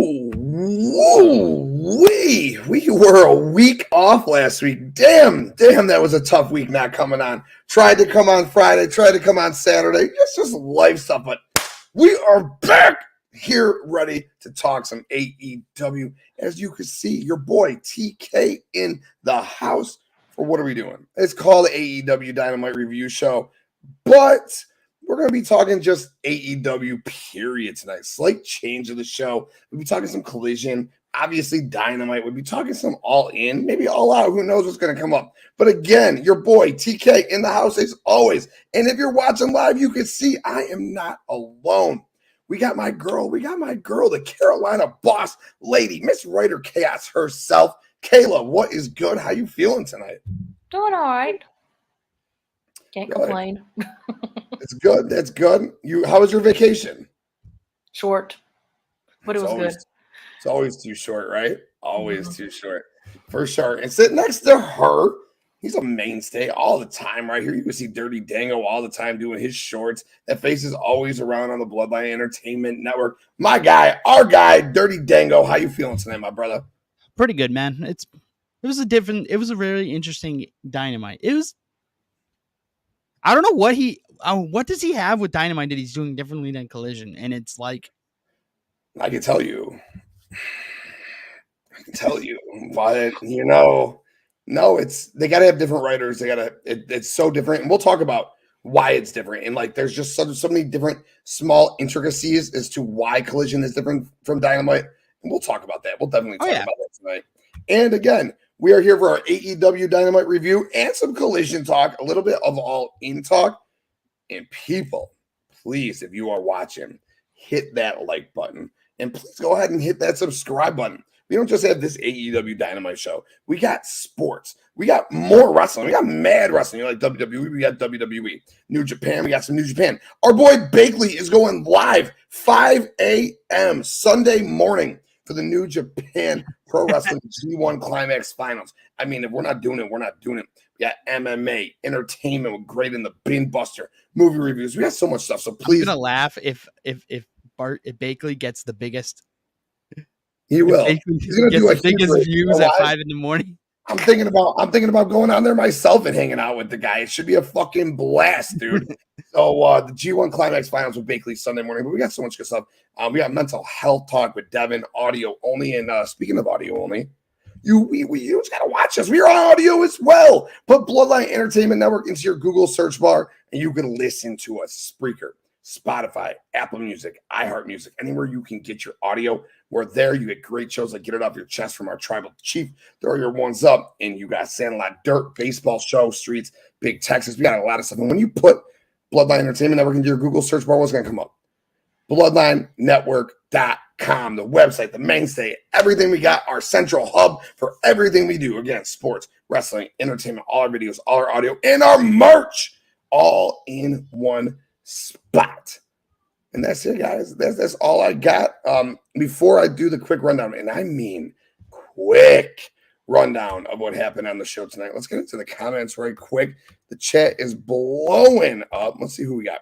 We were a week off last week. Damn, that was a tough week not coming on. Tried to come on Friday, tried to come on Saturday. It's just life stuff, but we are back here ready to talk some AEW. As you can see, your boy TK in the house. For what are we doing? It's called AEW Dynamite Review Show, but we're going to be talking just AEW period tonight. Slight change of the show. We'll be talking some Collision, obviously Dynamite. We'll be talking some All In, maybe All Out. Who knows what's going to come up. But again, your boy TK in the house as always. And if you're watching live, you can see I am not alone. We got my girl, the Carolina boss lady, Miss Writer Chaos herself. Kayla, what is good? How you feeling tonight? Doing all right. Can't complain. It's good. That's good. How was your vacation? Short, but it was good. It's always too short, right? Always too short. For sure. And sitting next to her, he's a mainstay all the time right here. You can see Dirty Dango all the time doing his shorts. That face is always around on the Bloodline Entertainment Network. My guy, our guy, Dirty Dango. How you feeling tonight, my brother? Pretty good, man. It was a very interesting Dynamite. I don't know what does he have with Dynamite that he's doing differently than Collision, and it's like I can tell you, but no, they got to have different writers. It's so different, and we'll talk about why it's different. And like, there's just so many different small intricacies as to why Collision is different from Dynamite. And we'll talk about that. We'll definitely talk about that tonight. And again, we are here for our AEW Dynamite review and some Collision talk, a little bit of All In talk. And people, please, if you are watching, hit that like button. And please go ahead and hit that subscribe button. We don't just have this AEW Dynamite show. We got sports. We got more wrestling. We got mad wrestling. You like WWE, we got WWE. New Japan, we got some New Japan. Our boy Bakley is going live 5 a.m. Sunday morning for the New Japan Pro Wrestling G1 Climax Finals. I mean, if we're not doing it, we're not doing it. We got MMA, entertainment with Great in the Bin Buster, movie reviews. We got so much stuff. So please. I'm gonna laugh if Bakley gets the biggest. He will. He's gonna do the biggest views at 5 a.m. I'm thinking about going on there myself and hanging out with the guy. It should be a fucking blast, dude. So the G1 Climax Finals with Bakley Sunday morning. But we got so much good stuff. We got mental health talk with Devin, audio only. And speaking of audio only, you just gotta watch us. We are on audio as well. Put Bloodline Entertainment Network into your Google search bar, and you can listen to us. Spreaker, Spotify, Apple Music, iHeartMusic, anywhere you can get your audio. We're there. You get great shows like Get It Off Your Chest from our tribal chief. Throw your ones up. And you got Sandlot Dirt, Baseball Show, Streets, Big Texas. We got a lot of stuff. And when you put Bloodline Entertainment Network into your Google search bar, what's going to come up? BloodlineNetwork.com, the website, the mainstay, everything we got, our central hub for everything we do. Again, sports, wrestling, entertainment, all our videos, all our audio, and our merch, all in one spot. And that's it, guys. That's all I got. Before I do the quick rundown, and I mean quick rundown of what happened on the show tonight, let's get into the comments right quick. The chat is blowing up. Let's see who we got.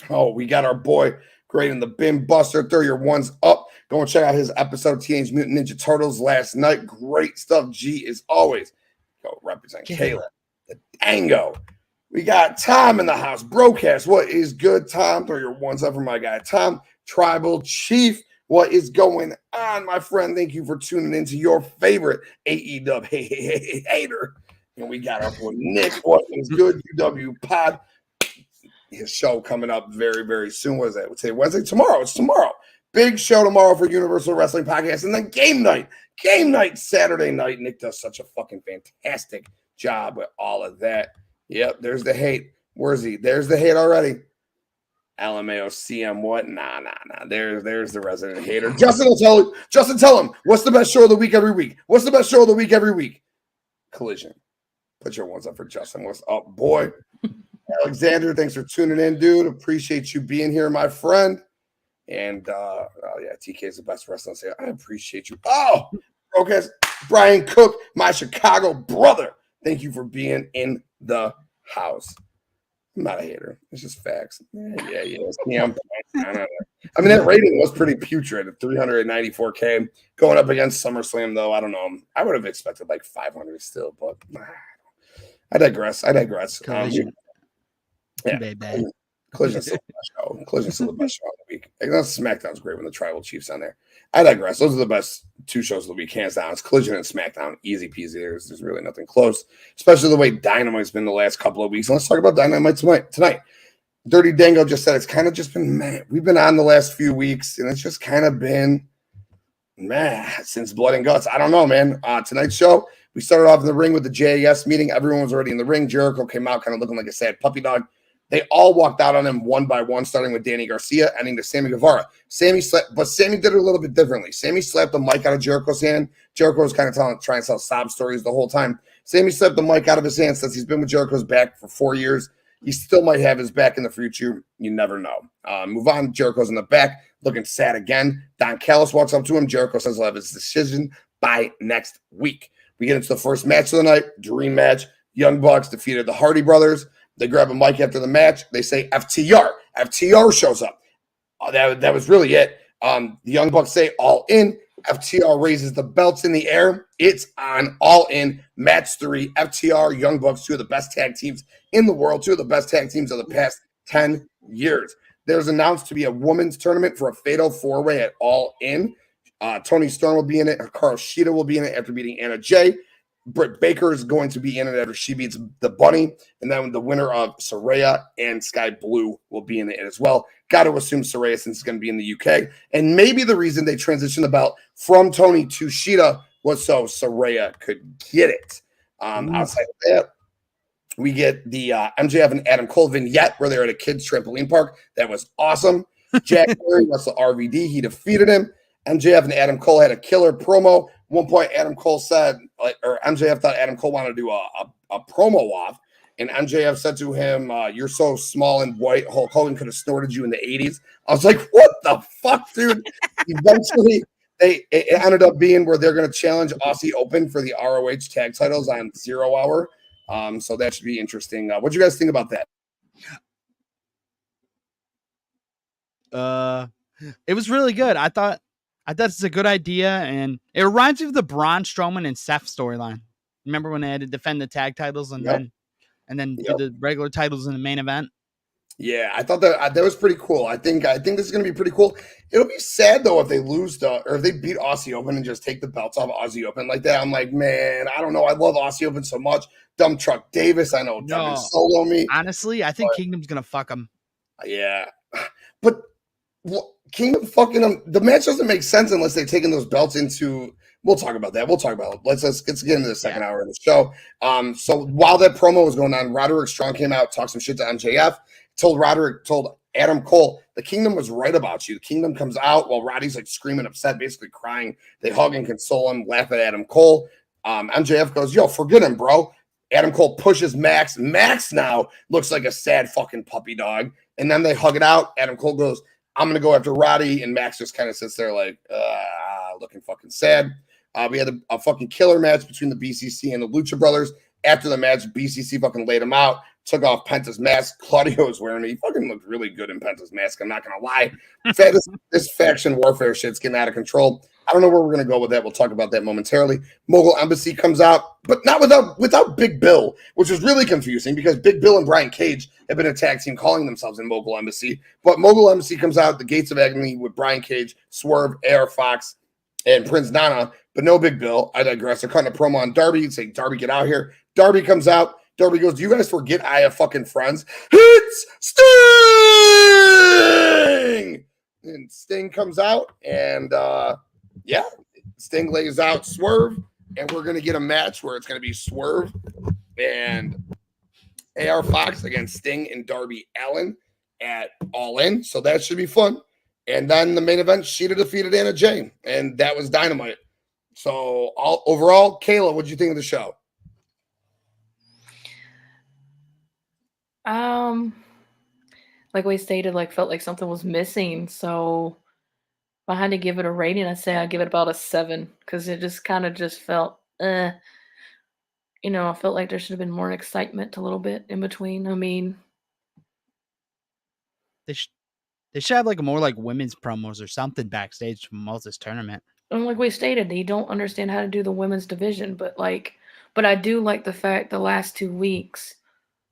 Oh, we got our boy Great in the Bin Buster. Throw your ones up. Go and check out his episode of Teenage Mutant Ninja Turtles last night. Great stuff. G as always. Go represent Kayla, the Dango. We got Tom in the house. Broadcast, what is good, Tom? Throw your ones up for my guy, Tom. Tribal Chief, what is going on, my friend? Thank you for tuning into your favorite AEW hater. And we got our boy Nick. What is good, UW Pod? His show coming up very, very soon. What is that? Today, Wednesday? Tomorrow. It's tomorrow. Big show tomorrow for Universal Wrestling Podcast. And then game night. Game night Saturday night. Nick does such a fucking fantastic job with all of that. Yep, there's the hate. Where's he? There's the hate already. LMAO CM what? Nah. There's the resident hater. Justin, tell him. What's the best show of the week every week? What's the best show of the week every week? Collision. Put your ones up for Justin. What's up, boy? Alexander, thanks for tuning in, dude. Appreciate you being here, my friend. And TK is the best wrestler. I appreciate you. Oh, okay. Brian Cook, my Chicago brother. Thank you for being in the house. I'm not a hater. It's just facts. Yeah. CMPunk. I mean, that rating was pretty putrid at 394K. Going up against SummerSlam, though, I don't know. I would have expected like 500 still, but I digress. Collision. Yeah. Baby. Collision's still the best show. Collision's still the best show of the week. SmackDown's great when the Tribal Chief's on there. I digress. Those are the best two shows of the week, hands down. It's Collision and SmackDown. Easy peasy. There's really nothing close, especially the way Dynamite's been the last couple of weeks. And let's talk about Dynamite tonight. Dirty Dango just said it's kind of just been meh. We've been on the last few weeks, and it's just kind of been meh since Blood and Guts. I don't know, man. Tonight's show, we started off in the ring with the JAS meeting. Everyone was already in the ring. Jericho came out kind of looking like a sad puppy dog. They all walked out on him one by one, starting with Danny Garcia, ending to Sammy Guevara. Sammy did it a little bit differently. Sammy slapped the mic out of Jericho's hand. Jericho was kind of trying to tell sob stories the whole time. Sammy slapped the mic out of his hand since he's been with Jericho's back for 4 years. He still might have his back in the future. You never know. Move on. Jericho's in the back, looking sad again. Don Callis walks up to him. Jericho says he'll have his decision by next week. We get into the first match of the night, dream match. Young Bucks defeated the Hardy Brothers. They grab a mic after the match. They say FTR. FTR shows up. That was really it. The Young Bucks say all in. FTR raises the belts in the air. It's on all in. Match 3. FTR, Young Bucks, two of the best tag teams in the world. Two of the best tag teams of the past 10 years. There's announced to be a women's tournament for a fatal 4-way at all in. ToniStorm will be in it. Hikaru Shida will be in it after beating Anna Jay. BrittBaker is going to be in it after she beats the Bunny. And then the winner of Saraya and Sky Blue will be in it as well. Got to assume Saraya since it's going to be in the UK. And maybe the reason they transitioned the belt from Tony to Shida was so Saraya could get it. Outside of that, we get the MJF and Adam Cole vignette where they're at a kid's trampoline park. That was awesome. Jack Perry wrestled RVD. He defeated him. MJF and Adam Cole had a killer promo. One point, Adam Cole said, or MJF thought Adam Cole wanted to do a promo off, and MJF said to him, "You're so small and white, Hulk Hogan could have snorted you in the '80s." I was like, "What the fuck, dude?" Eventually, it ended up being where they're going to challenge Aussie Open for the ROH Tag Titles on 0 Hour. So that should be interesting. What do you guys think about that? It was really good. I thought it's a good idea, and it reminds me of the Braun Strowman and Seth storyline. Remember when they had to defend the tag titles and then do the regular titles in the main event? Yeah, I thought that was pretty cool. I think this is going to be pretty cool. It'll be sad though if they lose or if they beat Aussie Open and just take the belts off Aussie Open like that. I'm like, man, I don't know. I love Aussie Open so much. Dumb Truck Davis, I know, solo me. Honestly, I think Kingdom's going to fuck him. Yeah, but. Kingdom fucking them. The match doesn't make sense unless they've taken those belts into. We'll talk about that. Let's get into the second hour of the show. So while that promo was going on, Roderick Strong came out, talked some shit to MJF, told Adam Cole, the Kingdom was right about you. The Kingdom comes out while Roddy's like screaming, upset, basically crying. They hug and console him, laugh at Adam Cole. MJF goes, "Yo, forget him, bro." Adam Cole pushes Max. Max now looks like a sad fucking puppy dog. And then they hug it out. Adam Cole goes, "I'm going to go after Roddy," and Max just kind of sits there like, looking fucking sad. We had a fucking killer match between the BCC and the Lucha Brothers. After the match, BCC fucking laid him out, took off Penta's mask. Claudio was wearing it. He fucking looked really good in Penta's mask. I'm not going to lie. This faction warfare shit's getting out of control. I don't know where we're going to go with that. We'll talk about that momentarily. Mogul Embassy comes out, but not without Big Bill, which is really confusing because Big Bill and Brian Cage have been a tag team calling themselves in Mogul Embassy. But Mogul Embassy comes out the Gates of Agony with Brian Cage, Swerve, AR Fox, and Prince Nana, but no Big Bill. I digress. They're cutting a promo on Darby, saying, "Darby, get out here." Darby comes out. Darby goes, "Do you guys forget I have fucking friends?" It's Sting! And Sting comes out, and Sting lays out Swerve, and we're going to get a match where it's going to be Swerve and AR Fox against Sting and Darby Allin at All In. So that should be fun. And then the main event, Shida defeated Anna Jay, and that was Dynamite. So overall, Kayla, what did you think of the show? Like we stated, felt like something was missing. So if I had to give it a rating, I'd say I'd give it about a 7 because it just kind of just felt, I felt like there should have been more excitement a little bit in between. I mean, they They should have like more like women's promos or something backstage from most this tournament. And like we stated, they don't understand how to do the women's division, but I do like the fact the last 2 weeks,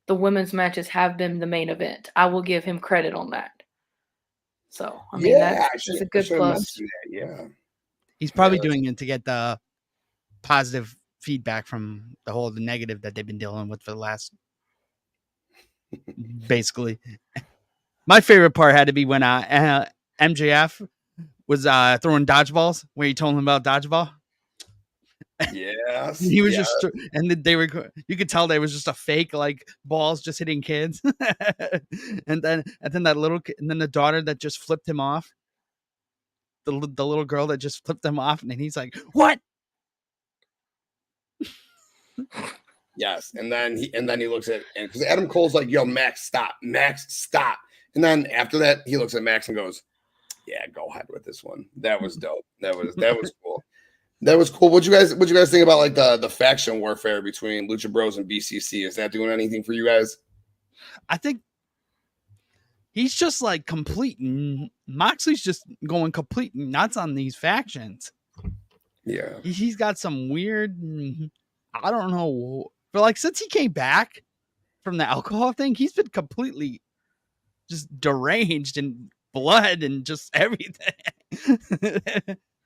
the women's matches have been the main event. I will give him credit on that. So, I mean, that's a good plus. Yeah. He's probably doing it to get the positive feedback from the negative that they've been dealing with for the last, basically. My favorite part had to be when MJF was throwing dodgeballs, where he told him about dodgeball. Yes. He was just, and they were, you could tell they was just a fake, like balls just hitting kids. and then the daughter that just flipped him off, the little girl that just flipped him off, and he's like, what? Yes. And then he looks at, and because Adam Cole's like, yo, Max, stop. And then after that, he looks at Max and goes, yeah, go ahead with this one. That was dope. That was cool. That was cool. What you guys think about like the faction warfare between Lucha Bros and BCC? Is that doing anything for you guys? I think he's just like Moxley's just going complete nuts on these factions. Yeah. He's got some weird, I don't know, but like since he came back from the alcohol thing, he's been completely just deranged and blood and just everything.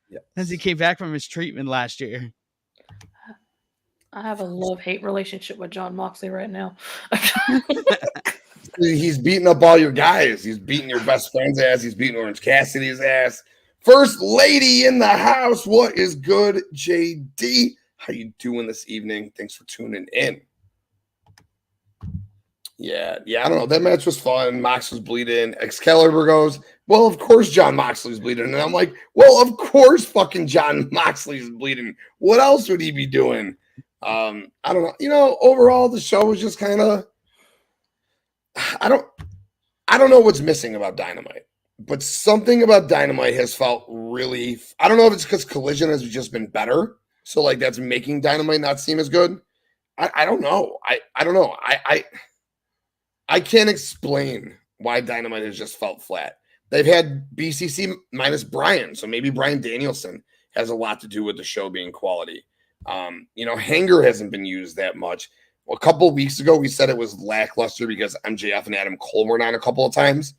Yeah. As he came back from his treatment last year. I have a love-hate relationship with John Moxley right now. He's beating up all your guys. He's beating your best friend's ass. He's beating Orange Cassidy's ass. First lady in the house. What is good, JD? How you doing this evening? Thanks for tuning in. Yeah, I don't know. That match was fun. Mox was bleeding. Excalibur goes, well, of course John Moxley's bleeding. And I'm like, well, of course fucking John Moxley's bleeding. What else would he be doing? I don't know. Overall, the show was just kind of, I don't know what's missing about Dynamite, but something about Dynamite has felt really, I don't know if it's because Collision has just been better. So like that's making Dynamite not seem as good. I don't know. I don't know. I can't explain why Dynamite has just felt flat. They've had BCC minus Brian, so maybe Brian Danielson has a lot to do with the show being quality. Hanger hasn't been used that much. Well, a couple of weeks ago, we said it was lackluster because MJF and Adam Cole were on a couple of times.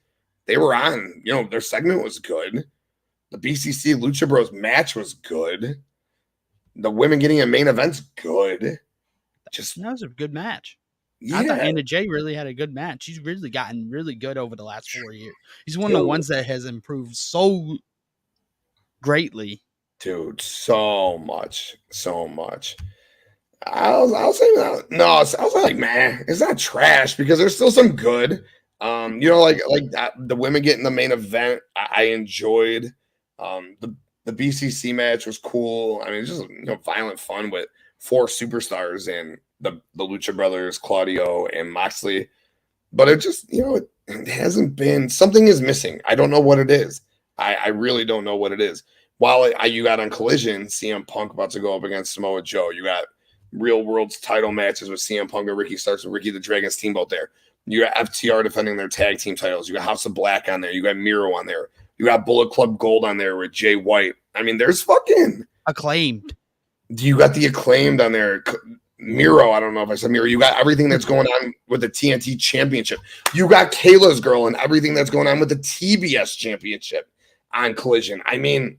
They were on. Their segment was good. The BCC Lucha Bros match was good. The women getting a main event's good. That was a good match. Yeah. I thought Anna Jay really had a good match. She's really gotten really good over the last 4 years. He's one of the ones that has improved so greatly. Dude, so much. I'll say that. No, I was like, man, it's not trash because there's still some good. Like that, the women getting the main event, I enjoyed. The BCC match was cool. I mean, it's just violent fun with 4 superstars and the Lucha Brothers, Claudio and Moxley. But it just, it hasn't been, something is missing. I don't know what it is. I really don't know what it is. While you got on Collision, CM Punk about to go up against Samoa Joe. You got Real World's title matches with CM Punk and RickyStarks and Ricky the Dragon Steamboat there. You got FTR defending their tag team titles. You got House of Black on there. You got Miro on there. You got Bullet Club Gold on there with Jay White. I mean, there's fucking Acclaimed. You got the Acclaimed on there. Miro, I don't know if I said Miro. You got everything that's going on with the TNT Championship. You got Kayla's girl and everything that's going on with the TBS Championship on Collision. I mean,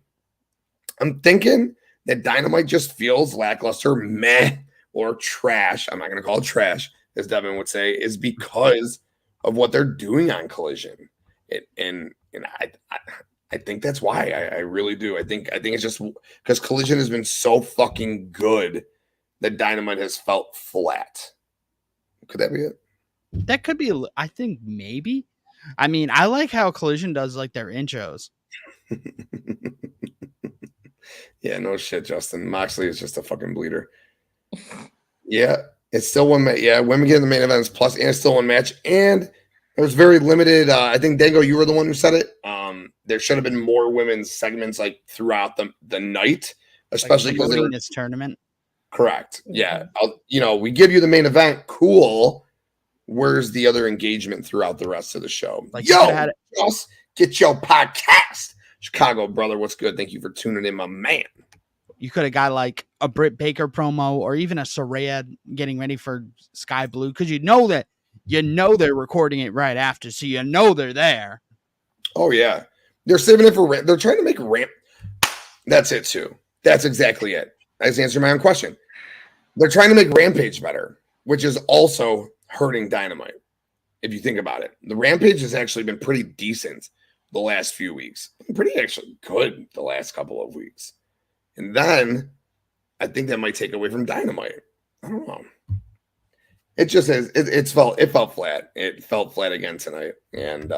I'm thinking that Dynamite just feels lackluster, meh, or trash. I'm not going to call it trash, as Devin would say, is because of what they're doing on Collision. And I think that's why. I really do. I think it's just because Collision has been so fucking good that Dynamite has felt flat. Could that be it? That could be. I think maybe. I mean, I like how Collision does like their intros. Yeah, no shit, Justin. Moxley is just a fucking bleeder. Yeah, it's still one match. Yeah, women getting the main events plus, and it's still one match. And it was very limited. I think Dango, you were the one who said it. There should have been more women's segments like throughout the night, especially because in this tournament. Correct. Yeah. We give you the main event. Cool. Where's the other engagement throughout the rest of the show? Like Yo, Joss, Get your podcast. Chicago brother, what's good? Thank you for tuning in, my man. You could have got like a BrittBaker promo or even a Soraya getting ready for Sky Blue because you know they're recording it right after, so you know they're there. Oh yeah, they're saving it for. They're trying to make ramp. That's it too. That's exactly it. I just answered my own question. They're trying to make Rampage better, which is also hurting Dynamite. If you think about it, the Rampage has actually been pretty decent the last few weeks. Pretty actually good the last couple of weeks. And then I think that might take away from Dynamite. I don't know. It just is. It felt flat. It felt flat again tonight. And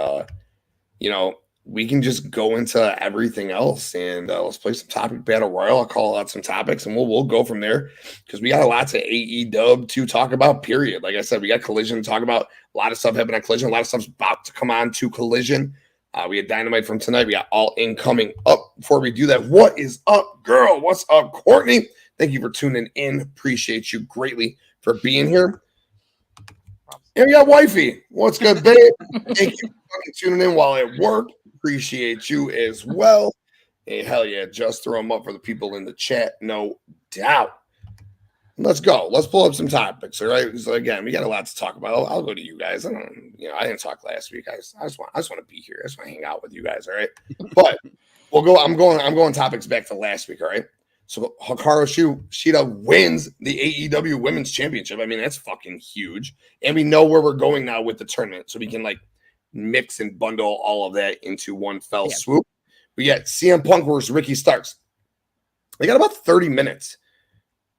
we can just go into everything else and let's play some topic battle royal. I'll call out some topics and we'll go from there because we got lots of AEW to talk about. Period. Like I said, we got Collision to talk about. A lot of stuff happened on Collision. A lot of stuff's about to come on to Collision. We had Dynamite from tonight. We got All In coming up. Before we do that, what is up, girl? What's up, Courtney? Thank you for tuning in. Appreciate you greatly for being here. And we got Wifey. What's good, babe? Thank you for tuning in while at work. Appreciate you as well. Hey, hell yeah. Just throw them up for the people in the chat. No doubt. Let's go. Let's pull up some topics. All right. So again, we got a lot to talk about. I'll go to you guys. I didn't talk last week. I just want to be here. I just want to hang out with you guys. All right. But we'll go. I'm going topics back to last week. All right. So Hikaru Shida wins the AEW Women's Championship. I mean, that's fucking huge. And we know where we're going now with the tournament. So we can like mix and bundle all of that into one fell swoop. We got CMPunk versus RickyStarks. They got about 30 minutes.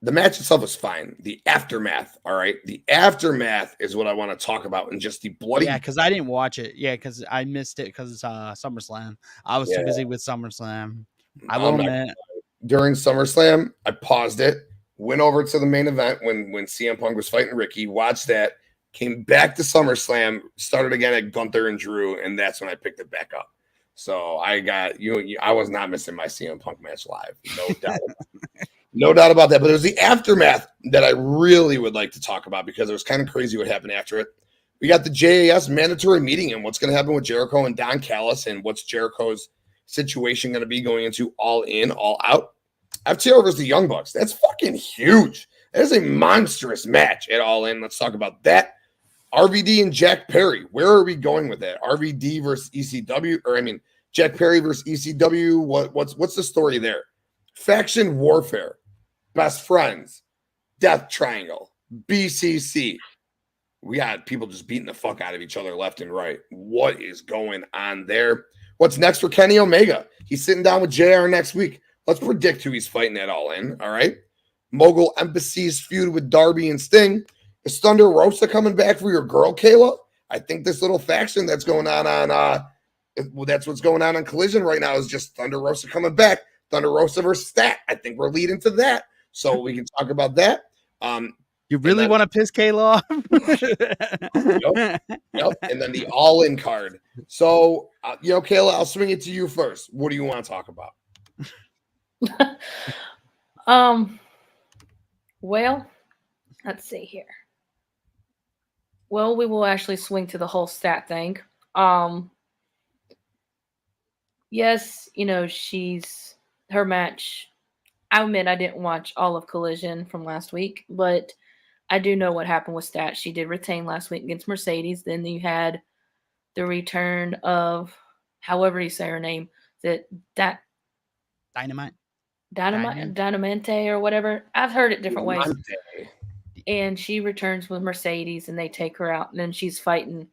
The match itself is fine. The aftermath, all right? The aftermath is what I want to talk about and just the bloody... Yeah, because I didn't watch it. Yeah, because I missed it because it's SummerSlam. I was too busy with SummerSlam. I will admit. During SummerSlam, I paused it, went over to the main event when CM Punk was fighting Ricky, watched that, came back to SummerSlam, started again at Gunther and Drew, and that's when I picked it back up. So I got you. I was not missing my CM Punk match live. No doubt. No doubt about that. But it was the aftermath that I really would like to talk about because it was kind of crazy what happened after it. We got the JAS mandatory meeting and what's going to happen with Jericho and Don Callis and what's Jericho's situation going to be going into All In, All Out. FTR versus the Young Bucks. That's fucking huge. That is a monstrous match at All In. Let's talk about that. RVD and Jack Perry. Where are we going with that? RVD versus ECW, Jack Perry versus ECW. What's the story there? Faction warfare, best friends, death triangle, BCC. We got people just beating the fuck out of each other left and right. What is going on there? What's next for Kenny Omega? He's sitting down with JR next week. Let's predict who he's fighting at All In. All right. Mogul Embassy's feud with Darby and Sting. Is Thunder Rosa coming back for your girl, Kayla? I think this little faction that's going on that's what's going on Collision right now is just Thunder Rosa coming back. Thunder Rosa versus Stat. I think we're leading to that. So we can talk about that. You really want to piss Kayla off? Yep. And then the All In card. So, Kayla, I'll swing it to you first. What do you want to talk about? Well, let's see here. Well, we will actually swing to the whole Stat thing. Yes, her match. I admit I didn't watch all of Collision from last week, but I do know what happened with Stat. She did retain last week against Mercedes. Then you had the return of, however you say her name, Dynamite or whatever. I've heard it different ways. And she returns with Mercedes, and they take her out, and then she's fighting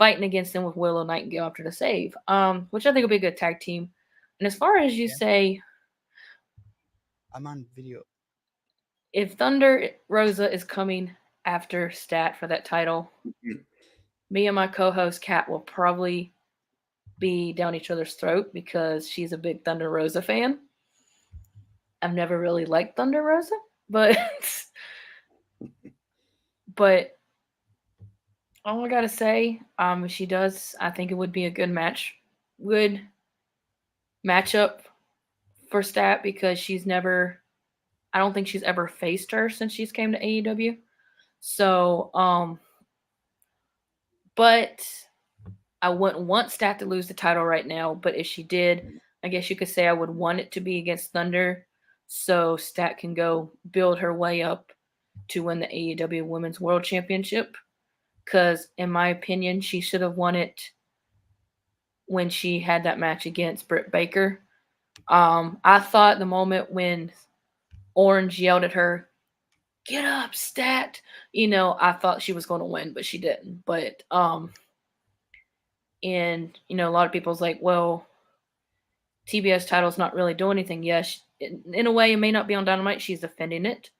against them with Willow Nightingale after the save, which I think will be a good tag team. And as far as you say, I'm on video. If Thunder Rosa is coming after Stat for that title, me and my co-host Kat will probably be down each other's throat because she's a big Thunder Rosa fan. I've never really liked Thunder Rosa, but all I gotta say, if she does, I think it would be a good matchup for Stat because I don't think she's ever faced her since she's came to AEW. So, but I wouldn't want Stat to lose the title right now, but if she did, I guess you could say I would want it to be against Thunder, so Stat can go build her way up to win the AEW Women's World Championship. Because, in my opinion, she should have won it when she had that match against BrittBaker. I thought the moment when Orange yelled at her, "Get up, Stat," I thought she was going to win, but she didn't. But and a lot of people's like, well, TBS title's not really doing anything. Yes, in a way, it may not be on Dynamite. She's defending it.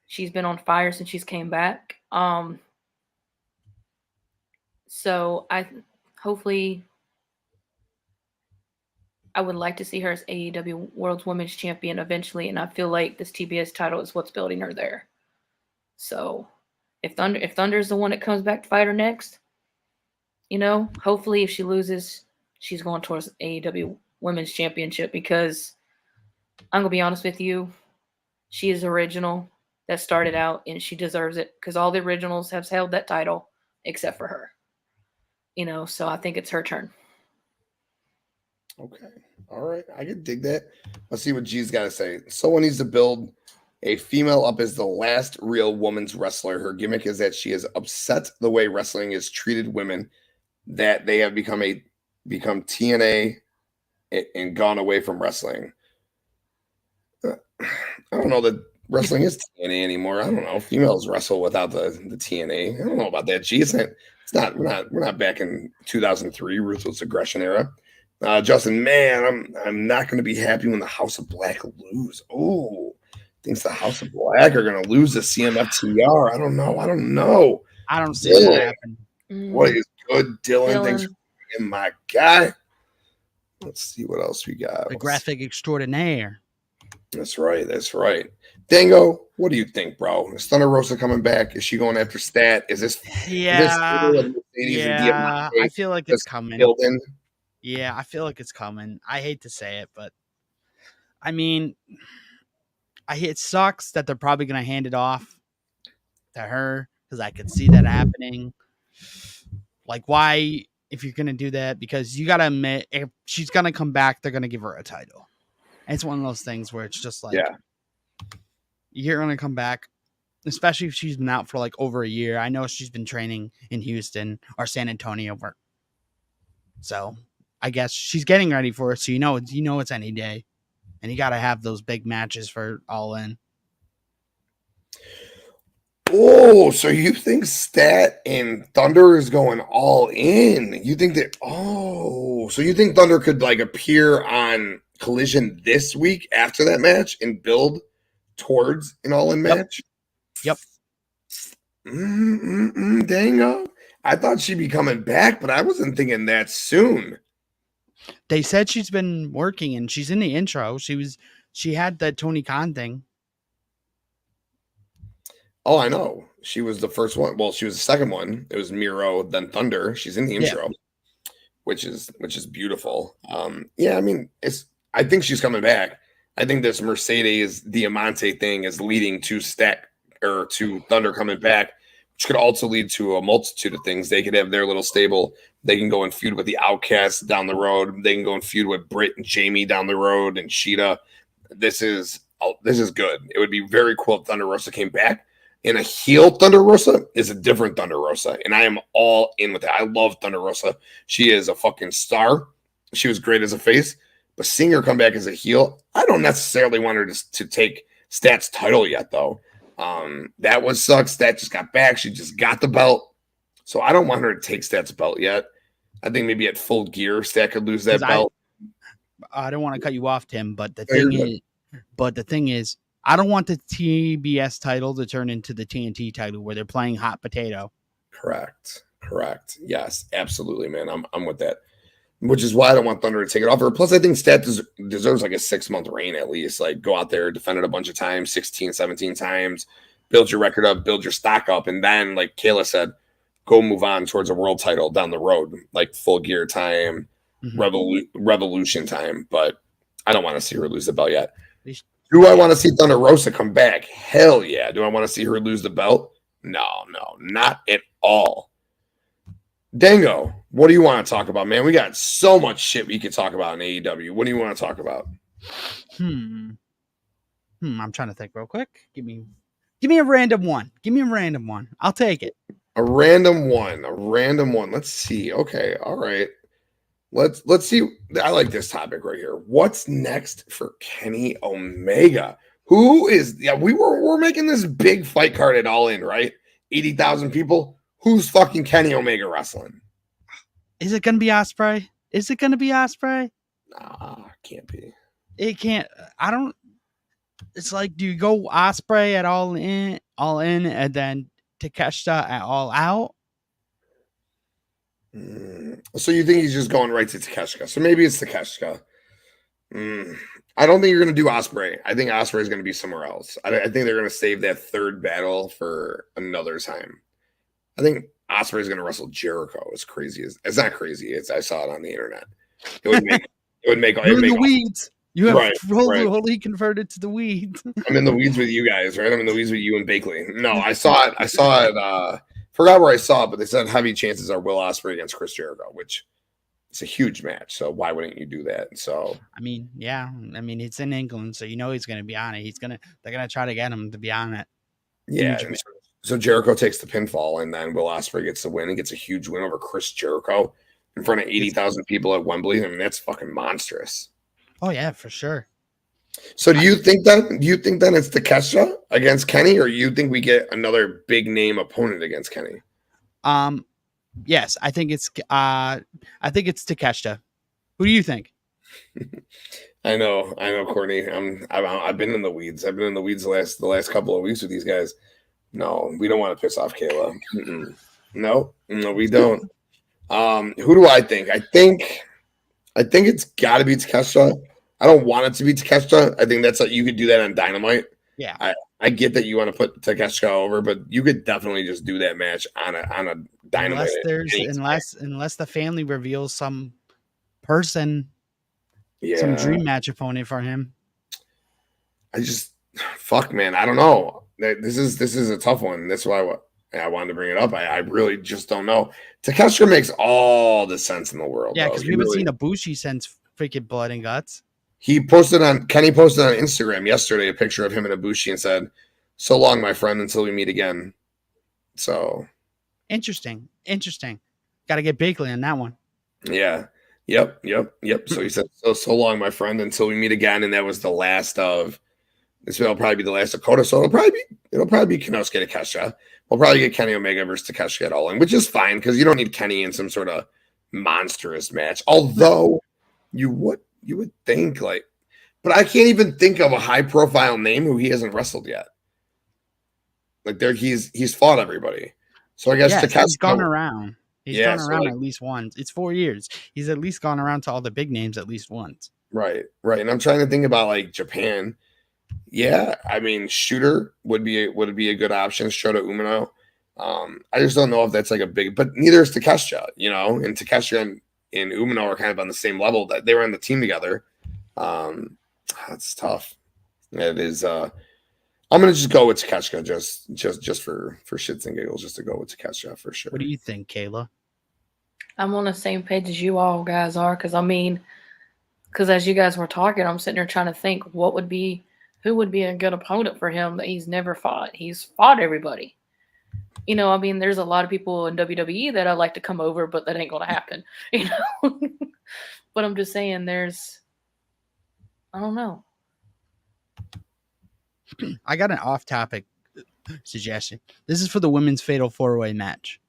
She's been on fire since she's came back. So hopefully I would like to see her as AEW World Women's Champion eventually, and I feel like this TBS title is what's building her there. So if Thunder's the one that comes back to fight her next, hopefully if she loses, she's going towards AEW Women's Championship, because I'm going to be honest with you, she is original that started out, and she deserves it, because all the originals have held that title except for her. So I think it's her turn. Okay. All right. I can dig that. Let's see what G's got to say. Someone needs to build a female up as the last real woman's wrestler. Her gimmick is that she is upset the way wrestling has treated women, that they have become TNA and gone away from wrestling. I don't know that wrestling is TNA anymore. I don't know. Females wrestle without the TNA. I don't know about that. Gee, we're not back in 2003 ruthless aggression era. Justin, man, I'm not going to be happy when the House of Black lose. Oh, thinks the House of Black are going to lose the CMFTR. I don't know. I don't see it happen. What is good, Dylan? Thanks for being my guy. Let's see what else we got. The graphic extraordinaire. That's right. Dango, what do you think, bro? Is Thunder Rosa coming back? Is she going after Stat? Is this? Yeah. I feel like it's coming. Yeah, I feel like it's coming. I hate to say it, but I mean, it sucks that they're probably going to hand it off to her, because I could see that happening. Like, why, if you're going to do that? Because you got to admit, if she's going to come back, they're going to give her a title. And it's one of those things where it's just like, you're going to come back, especially if she's been out for like over a year. I know she's been training in Houston or San Antonio. So I guess she's getting ready for it. So it's any day, and you got to have those big matches for All In. Oh, so you think Stat and Thunder is going all in? You think that? Oh, so you think Thunder could like appear on Collision this week after that match and build towards an All In match? Yep. Dango. I thought she'd be coming back, but I wasn't thinking that soon. They said she's been working, and she's in the intro. She had that Tony Khan thing. Oh, I know. She was the first one. Well, she was the second one. It was Miro, then Thunder. She's in the intro, which is beautiful. I mean, I think she's coming back. I think this Mercedes Diamante thing is leading to to Thunder coming back, which could also lead to a multitude of things. They could have their little stable. They can go and feud with the Outcasts down the road. They can go and feud with Britt and Jamie down the road and Shida. This is good. It would be very cool if Thunder Rosa came back. And a heel Thunder Rosa is a different Thunder Rosa. And I am all in with that. I love Thunder Rosa. She is a fucking star. She was great as a face. But seeing her come back as a heel, I don't necessarily want her to take Stat's title yet, though. That one sucks. Stat just got back. She just got the belt. So I don't want her to take Stat's belt yet. I think maybe at Full Gear, Stat could lose that belt. I don't want to cut you off, Tim, but the thing is, I don't want the TBS title to turn into the TNT title where they're playing hot potato. Correct. Yes, absolutely, man. I'm with that. Which is why I don't want Thunder to take it off her. Plus, I think Stat deserves like a 6-month reign at least. Like, go out there, defend it a bunch of times, 16, 17 times, build your record up, build your stock up, and then, like Kayla said, go move on towards a world title down the road, like Full Gear time, Revolution time. But I don't want to see her lose the belt yet. Do I want to see Thunder Rosa come back? Hell yeah. Do I want to see her lose the belt? No, not at all. Dango, what do you want to talk about, man? We got so much shit we could talk about in AEW. What do you want to talk about? I'm trying to think real quick. Give me a random one. Give me a random one. I'll take it. A random one. Let's see. Okay, all right. Let's see. I like this topic right here. What's next for Kenny Omega? Who is? Yeah, we're making this big fight card at All In, right? 80,000 people. Who's fucking Kenny Omega wrestling? Is it gonna be Ospreay? Nah, can't be. It can't. I don't. It's like, do you go Ospreay at All In, and then Takeshita at All Out? So you think he's just going right to Takeshita? So maybe it's Takeshita. I don't think you're going to do Ospreay. I think Ospreay is going to be somewhere else. I think they're going to save that third battle for another time. I think Ospreay is going to wrestle Jericho. As crazy as it's not crazy. I saw it on the internet. It would make You're in the weeds. You have right. wholly converted to the weeds. I'm in the weeds with you guys, right? I'm in the weeds with you and Bakley. No, I saw it. Forgot where I saw it, but they said heavy chances are Will Ospreay against Chris Jericho, which is a huge match. So why wouldn't you do that? So I mean, yeah. I mean, it's in England, so you know he's going to be on it. They're going to try to get him to be on it. Yeah. So Jericho takes the pinfall, and then Will Ospreay gets the win and gets a huge win over Chris Jericho in front of 80,000 people at Wembley. I mean, that's fucking monstrous. Oh yeah, for sure. So do you think then it's Takeshita against Kenny, or you think we get another big name opponent against Kenny? Yes, I think it's Takeshita. Who do you think? I know, Courtney. I've been in the weeds. I've been in the weeds the last couple of weeks with these guys. No, we don't want to piss off Kayla. No, we don't. Who do I think? I think it's got to be Takeshita. I don't want it to be Takeshita. I think you could do that on Dynamite. Yeah, I get that you want to put Takeshita over, but you could definitely just do that match on a Dynamite. Unless the family reveals some person, some dream match opponent for him. Fuck, man. I don't know. This is a tough one. That's why I wanted to bring it up. I really just don't know. Takeshita makes all the sense in the world. Yeah, because we haven't seen Ibushi since freaking Blood and Guts. Kenny posted on Instagram yesterday a picture of him and Ibushi and said, "So long, my friend, until we meet again." So interesting. Got to get Bakley on that one. Yeah. Yep. So he said, so long, my friend, until we meet again. And that was the last of this. Will probably be the last of Kota. So it'll probably be Konosuke Takeshita. We'll probably get Kenny Omega versus Takeshita at All In, which is fine because you don't need Kenny in some sort of monstrous match. Although you would think but I can't even think of a high profile name who he hasn't wrestled yet. Like he's fought everybody. So I guess he's gone around. He's gone around at least once. It's 4 years. He's at least gone around to all the big names at least once. Right. And I'm trying to think about like Japan. Yeah, I mean, Shooter would be a good option. Shota Umino. I just don't know if that's like a big, but neither is Takeshita, and Takeshita and Umino are kind of on the same level. That they were on the team together. That's tough. It is. I'm gonna just go with Takeshita just for shits and giggles, just to go with Takeshita for sure. What do you think, Kayla? I'm on the same page as you all guys are, because as you guys were talking, I'm sitting there trying to think who would be a good opponent for him that he's never fought. He's fought everybody. There's a lot of people in WWE that I'd like to come over, but that ain't going to happen, But I'm just saying I don't know. I got an off-topic suggestion. This is for the women's Fatal 4-Way match.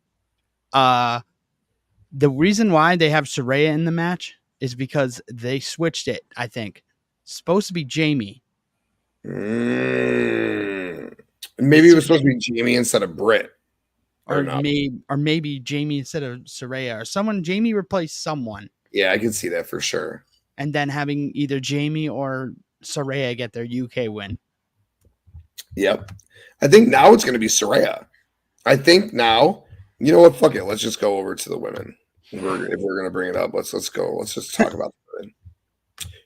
The reason why they have Saraya in the match is because they switched it, I think. It's supposed to be Jamie. Maybe it was supposed to be Jamie instead of Britt. Or maybe Jamie instead of Saraya. Or Jamie replaced someone. Yeah, I can see that for sure. And then having either Jamie or Saraya get their UK win. Yep. I think now it's going to be Saraya. I think now, you know what? Fuck it. Let's just go over to the women. If we're going to bring it up, let's go. Let's just talk about the women.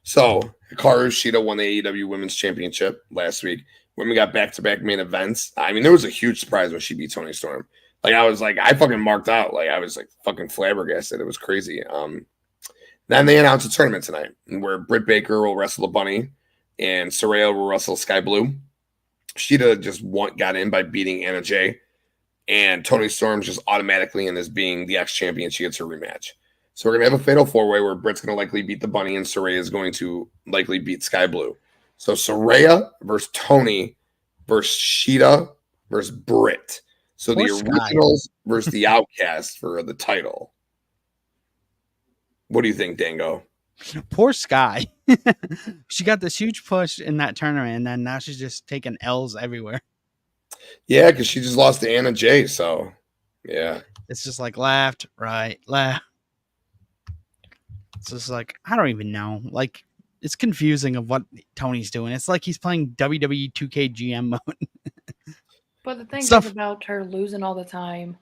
So, Hikaru Shida won the AEW Women's Championship last week. Women got back-to-back main events. I mean, there was a huge surprise when she beat ToniStorm. Like I fucking marked out. Like I was like fucking flabbergasted. It was crazy. Then they announced a tournament tonight where BrittBaker will wrestle the Bunny and Saraya will wrestle Sky Blue. Shida just got in by beating Anna Jay, and ToniStorm's just automatically in as being the ex-champion. She gets her rematch. So we're gonna have a fatal four-way where Britt's gonna likely beat the Bunny and Saraya is going to likely beat Sky Blue. So Saraya versus Tony versus Shida versus Britt. So Poor the Sky. originals versus the Outcasts for the title. What do you think, Dango? Poor Sky. She got this huge push in that tournament, and then now she's just taking L's everywhere. Yeah, because she just lost to Anna Jay. So, yeah. It's just like left, right, left. It's just like, I don't even know. Like, it's confusing of what Tony's doing. It's like he's playing WWE 2K GM mode. But the thing is about her losing all the time,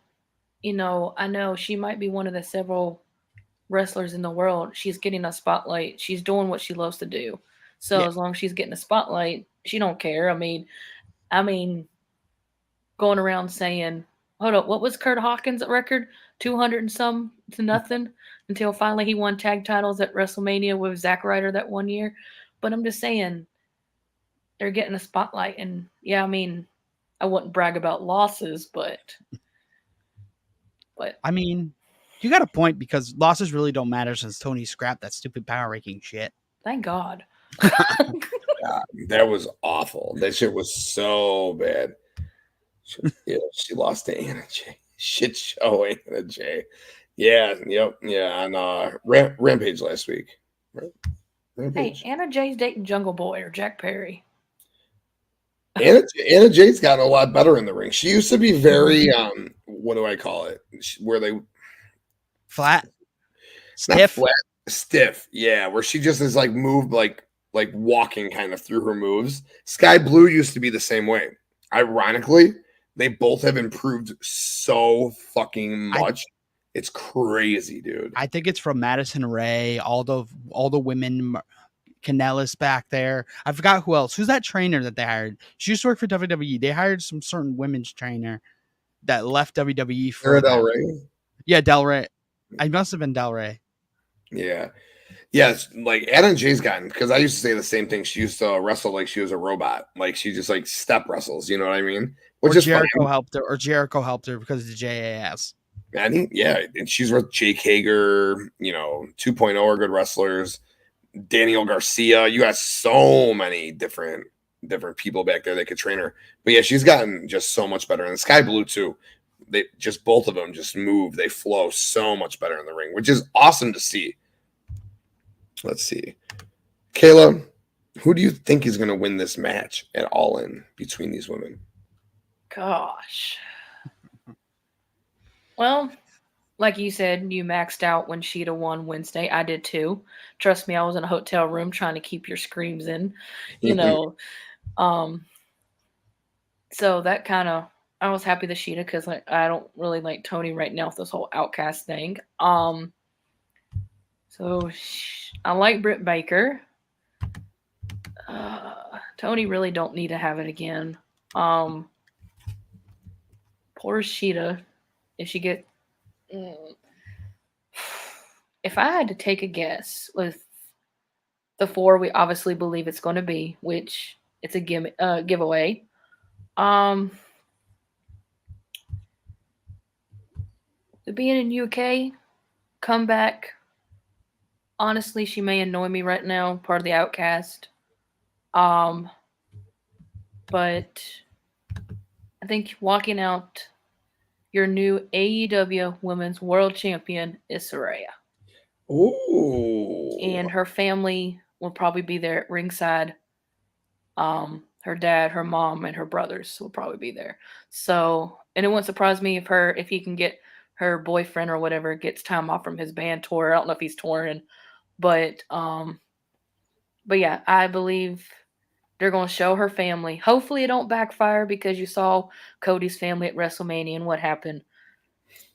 I know she might be one of the several wrestlers in the world. She's getting a spotlight. She's doing what she loves to do. So as long as she's getting a spotlight, she don't care. I mean, going around saying, hold up, what was Kurt Hawkins' record? 200 and some to nothing until finally he won tag titles at WrestleMania with Zack Ryder that one year. But I'm just saying, they're getting a spotlight. And yeah, I mean, I wouldn't brag about losses, but I mean, you got a point because losses really don't matter since Tony scrapped that stupid power ranking shit. Thank God. God, that was awful. That shit was so bad. She lost to Anna Jay. Shit show Anna Jay. Yeah, yep, yeah, on Rampage last week. Rampage. Hey, Anna Jay's dating Jungle Boy or Jack Perry. Anna Jay's gotten a lot better in the ring. She used to be very what do I call it? Where they flat, stiff, flat, stiff. Yeah, where she just is like moved like walking kind of through her moves. Sky Blue used to be the same way. Ironically, they both have improved so fucking much. It's crazy, dude. I think it's from Madison Ray, all the women. Canellis back there. I forgot who else. Who's that trainer that they hired? She used to work for WWE. They hired some certain women's trainer that left WWE for Del Rey. Yeah, Del Rey. I must have been Del Rey. Yeah. Yes, like Anna Jay's gotten, because I used to say the same thing. She used to wrestle like she was a robot. Like she just like step wrrestles, you know what I mean? Which is Jericho helped her, because of the JAS. And and she's with Jake Hager, 2.0 are good wrestlers. Daniel Garcia, you got so many different people back there that could train her. But yeah, she's gotten just so much better. And Sky Blue too. They just both of them just move. They flow so much better in the ring, which is awesome to see. Let's see. Kayla, who do you think is going to win this match at AEWAllin between these women? Gosh. Well, like you said, you maxed out when Shida won Wednesday. I did too. Trust me, I was in a hotel room trying to keep your screams in, So that kind of, I was happy that Shida, because I don't really like Tony right now with this whole Outcast thing. So I like BrittBaker. Tony really don't need to have it again. Poor Shida, if she get. If I had to take a guess with the four we obviously believe it's going to be, which it's a giveaway. The being in UK, come back. Honestly, she may annoy me right now, part of the Outcast. But I think walking out, your new AEW Women's World Champion is Saraya. Ooh. And her family will probably be there at ringside. Her dad, her mom, and her brothers will probably be there. So, and it wouldn't surprise me if he can get her boyfriend or whatever gets time off from his band tour. I don't know if he's touring, but yeah, I believe they're going to show her family. Hopefully it don't backfire, because you saw Cody's family at WrestleMania and what happened.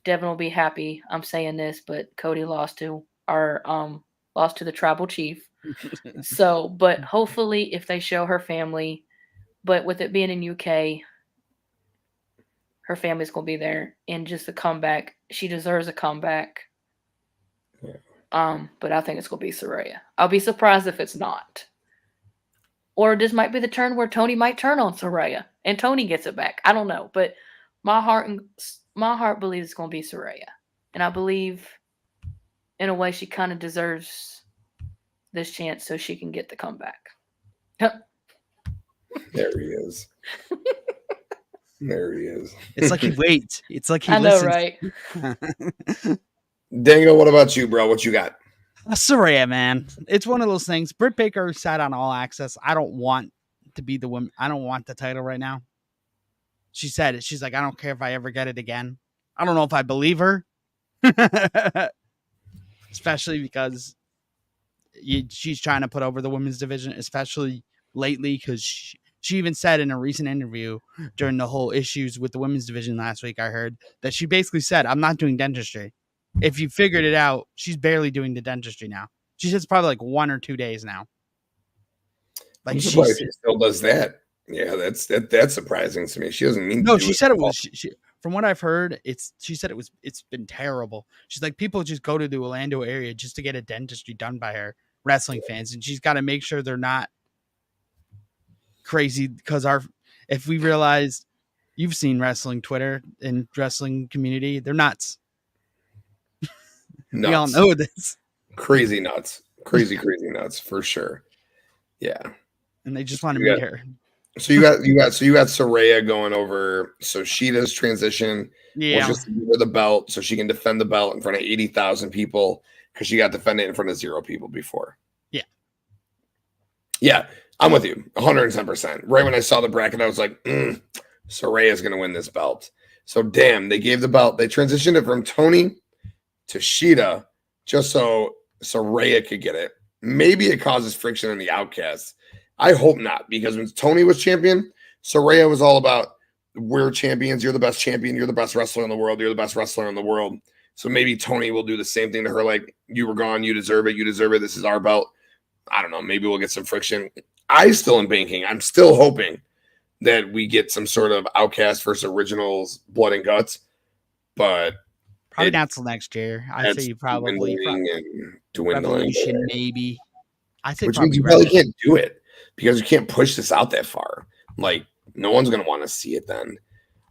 Devin will be happy I'm saying this, but Cody lost to the tribal chief. So, but hopefully if they show her family, but with it being in UK, her family's gonna be there, and just a comeback. She deserves a comeback. Yeah. But I think it's gonna be Saraya. I'll be surprised if it's not. Or this might be the turn where Tony might turn on Saraya and Tony gets it back. I don't know, but my heart believes it's gonna be Saraya, and I believe, in a way, she kind of deserves this chance so she can get the comeback. There he is. There he is. It's like he waits. It's like he I know, listens. right? Dango, what about you, bro? What you got? Saraya, man. It's one of those things. BrittBaker sat on All Access. I don't want to be the woman. I don't want the title right now. She said it. She's like, I don't care if I ever get it again. I don't know if I believe her. Especially because she's trying to put over the women's division, especially lately, because she even said in a recent interview during the whole issues with the women's division last week, I heard that she basically said, I'm not doing dentistry. If you figured it out, she's barely doing the dentistry now. She says probably like 1 or 2 days now. Like I'm surprised she still does that. Yeah, that's surprising to me. She doesn't mean no. to do She it said it at all. was. From what I've heard, she said it's been terrible. She's like, people just go to the Orlando area just to get a dentistry done by her, wrestling fans, and she's got to make sure they're not crazy, because if we realize, you've seen wrestling Twitter and wrestling community, they're nuts. We all know this. Crazy nuts. Crazy nuts for sure. Yeah. And they just want to meet her. So you got Saraya going over. So Shida's transition was just to give her the belt so she can defend the belt in front of 80,000 people, because she got defended in front of 0 people before. Yeah. Yeah. I'm with you 110%. Right when I saw the bracket, I was like, Saraya's going to win this belt. So damn, they gave the belt. They transitioned it from Tony to Shida just so Saraya could get it. Maybe it causes friction in the Outcasts. I hope not, because when Tony was champion, Saraya was all about, we're champions. You're the best champion. You're the best wrestler in the world. You're the best wrestler in the world. So maybe Tony will do the same thing to her. Like, you were gone. You deserve it. You deserve it. This is our belt. I don't know. Maybe we'll get some friction. I still am banking. I'm still hoping that we get some sort of Outcast versus Originals blood and guts, but probably not till next year. I say you probably dwindling Revolution, maybe. I think which means you probably can't do it because you can't push this out that far. Like, no one's gonna want to see it then.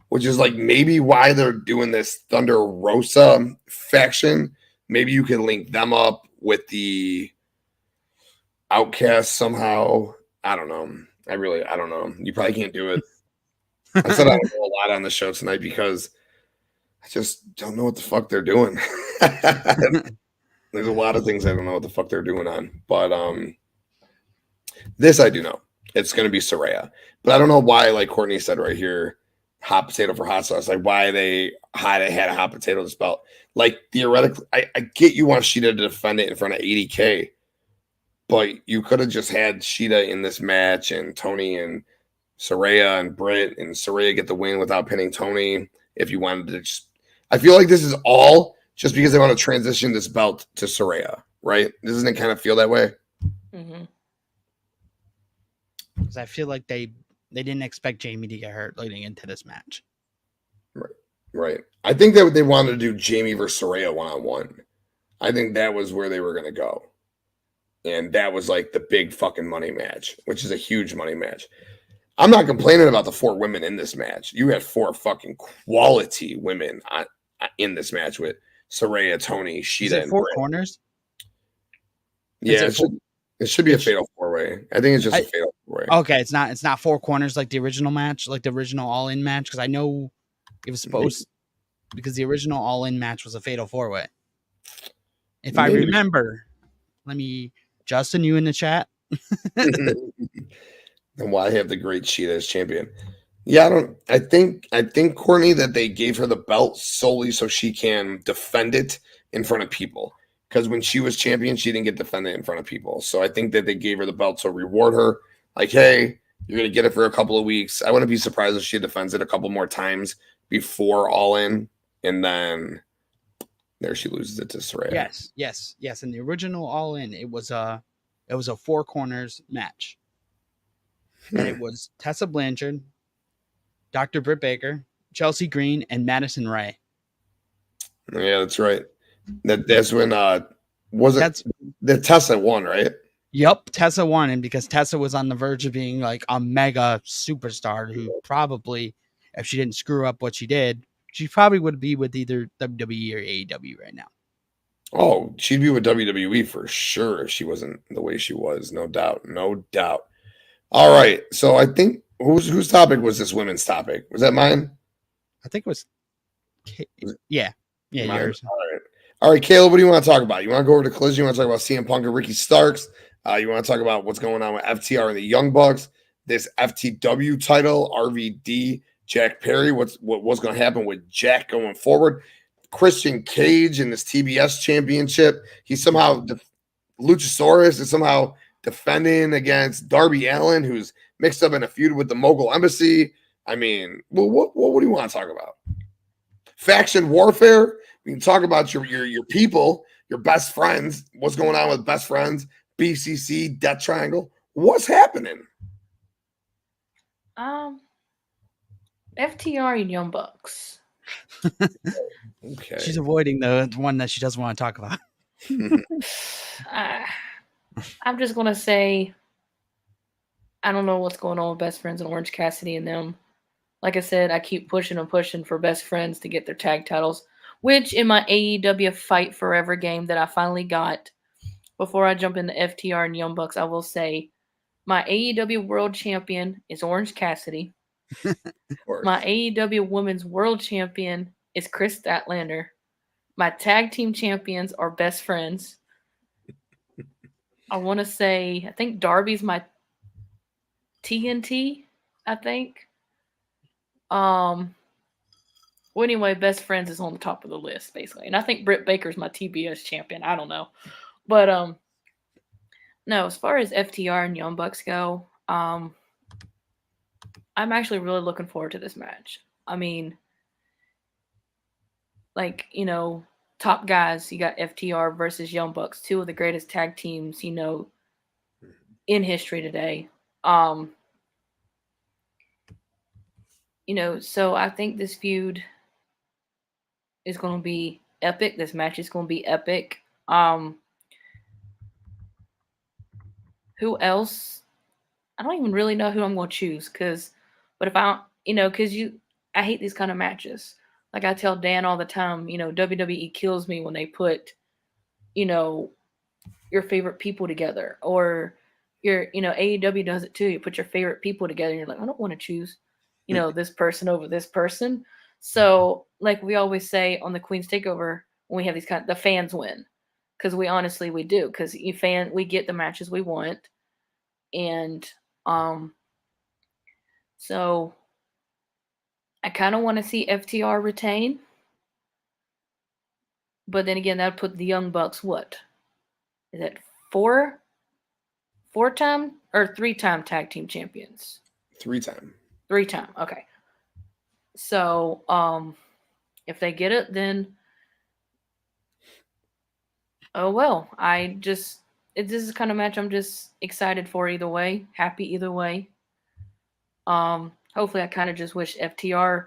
Which is like maybe why they're doing this Thunder Rosa faction. Maybe you can link them up with the Outcast somehow. I don't know. I don't know. You probably can't do it. I said I don't know a lot on the show tonight because I just don't know what the fuck they're doing. There's a lot of things I don't know what the fuck they're doing on. But this I do know. It's going to be Saraya. But I don't know why, like Courtney said right here, hot potato for hot sauce. Like why they had a hot potato this belt. Like theoretically, I get you want Shida to defend it in front of 80K. But you could have just had Shida in this match and Tony and Saraya and Britt and Saraya get the win without pinning Tony if you wanted to just. I feel like this is all just because they want to transition this belt to Saraya, right? Doesn't it kind of feel that way? Mm-hmm. Because I feel like they didn't expect Jamie to get hurt leading into this match. Right. I think that they wanted to do Jamie versus Saraya one-on-one. I think that was where they were going to go. And that was like the big fucking money match, which is a huge money match. I'm not complaining about the 4 women in this match. You had 4 fucking quality women in this match with Saraya, Tony, Shida, Is it and 4 Britt. Corners? Yeah, it should be a fatal 4-way. I think it's just a fatal 4-way. Okay, it's not 4 corners like the original match, like the original All-In match, because I know it was supposed because the original All-In match was a fatal 4-way. If I remember, let me. Justin, you in the chat? And why have the great Shida as champion? Yeah, I think Courtney that they gave her the belt solely so she can defend it in front of people. Because when she was champion, she didn't get defended in front of people. So I think that they gave her the belt to reward her. Like, hey, you're gonna get it for a couple of weeks. I wouldn't be surprised if she defends it a couple more times before All In, and then there she loses it to Saraya. Yes. In the original All In, it was a 4 corners match. And it was Tessa Blanchard, Dr. BrittBaker, Chelsea Green, and Madison Ray. Yeah, that's right. That's when the Tessa won, right? Yep, Tessa won, and because Tessa was on the verge of being like a mega superstar who probably, if she didn't screw up what she did, she probably would be with either WWE or AEW right now. Oh, she'd be with WWE for sure if she wasn't the way she was. No doubt. No doubt. All right. So I think whose topic was this women's topic? Was that mine? I think it was yeah. Yeah, mine? yours. All right, Kayla, what do you want to talk about? You want to go over to Collision? You want to talk about CMPunk and RickyStarks? You want to talk about what's going on with FTR and the Young Bucks? This FTW title, RVD, Jack Perry. What's going to happen with Jack going forward? Christian Cage in this TBS championship. He's somehow Luchasaurus is somehow defending against Darby Allin, who's mixed up in a feud with the Mogul Embassy. I mean, what do you want to talk about? Faction warfare. We can talk about your people, your best friends. What's going on with best friends? BCC, Death Triangle. What's happening? FTR and Young Bucks. Okay. She's avoiding the one that she doesn't want to talk about. I'm just gonna say I don't know what's going on with Best Friends and Orange Cassidy and them. Like I said, I keep pushing and pushing for Best Friends to get their tag titles, which in my AEW Fight Forever game that I finally got, before I jump into FTR and Young Bucks, I will say my AEW World Champion is Orange Cassidy. My AEW Women's World Champion is Kris Statlander. My tag team champions are Best Friends. I want to say, I think Darby's my TNT, I think. Well, anyway, Best Friends is on the top of the list, basically. And I think BrittBaker's my TBS champion. I don't know. But, no, as far as FTR and Young Bucks go, I'm actually really looking forward to this match. I mean, like, top guys, you got FTR versus Young Bucks, two of the greatest tag teams, in history today. So I think this feud is going to be epic. This match is going to be epic. Who else? I don't even really know who I'm going to choose but if I don't, because I hate these kind of matches. Like I tell Dan all the time, WWE kills me when they put, your favorite people together, or AEW does it too. You put your favorite people together and you're like, I don't want to choose, this person over this person. So like we always say on the Queen's Takeover, when we have these the fans win, because we do, because we get the matches we want. And, so I kind of want to see FTR retain. But then again, that would put the Young Bucks, what? Is it four-time or three-time tag team champions? Three-time. Okay. So, if they get it, then oh well. This is the kind of match I'm just excited for either way. Happy either way. Hopefully I kind of just wish FTR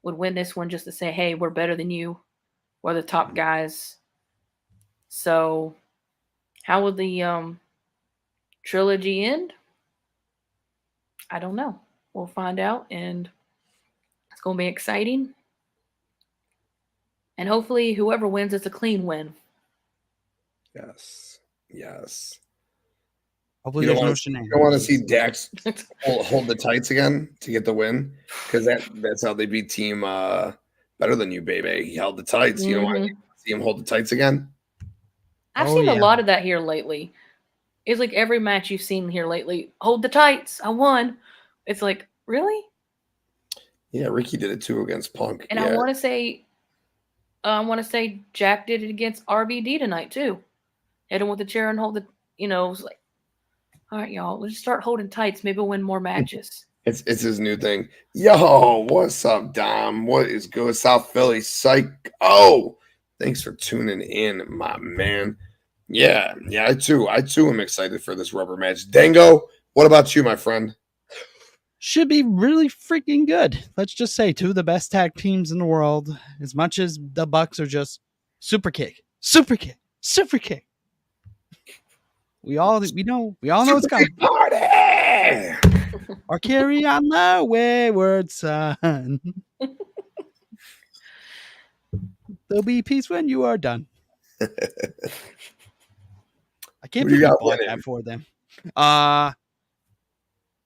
would win this one just to say, hey, we're better than you. We're the top guys. So how will the trilogy end? I don't know. We'll find out, and it's going to be exciting. And hopefully whoever wins, it's a clean win. Yes. Hopefully You don't want to see Dax hold the tights again to get the win, because that's how they beat Team Better Than You, baby. He held the tights. Mm-hmm. You don't want to see him hold the tights again? I've seen a lot of that here lately. It's like every match you've seen here lately. Hold the tights. I won. It's like, really? Yeah, Ricky did it too against Punk. And I want to say Jack did it against RVD tonight too. Hit him with the chair and hold the, it was like, all right, y'all, let's start holding tights. Maybe we'll win more matches. It's his new thing. Yo, what's up, Dom? What is good? South Philly Psych. Oh, thanks for tuning in, my man. Yeah, I too am excited for this rubber match. Dango, what about you, my friend? should be really freaking good. Let's just say two of the best tag teams in the world. As much as the Bucks are just super kick. We all know it's coming. Party! Or carry on the wayward son. There'll be peace when you are done. I can't believe you bought that for them.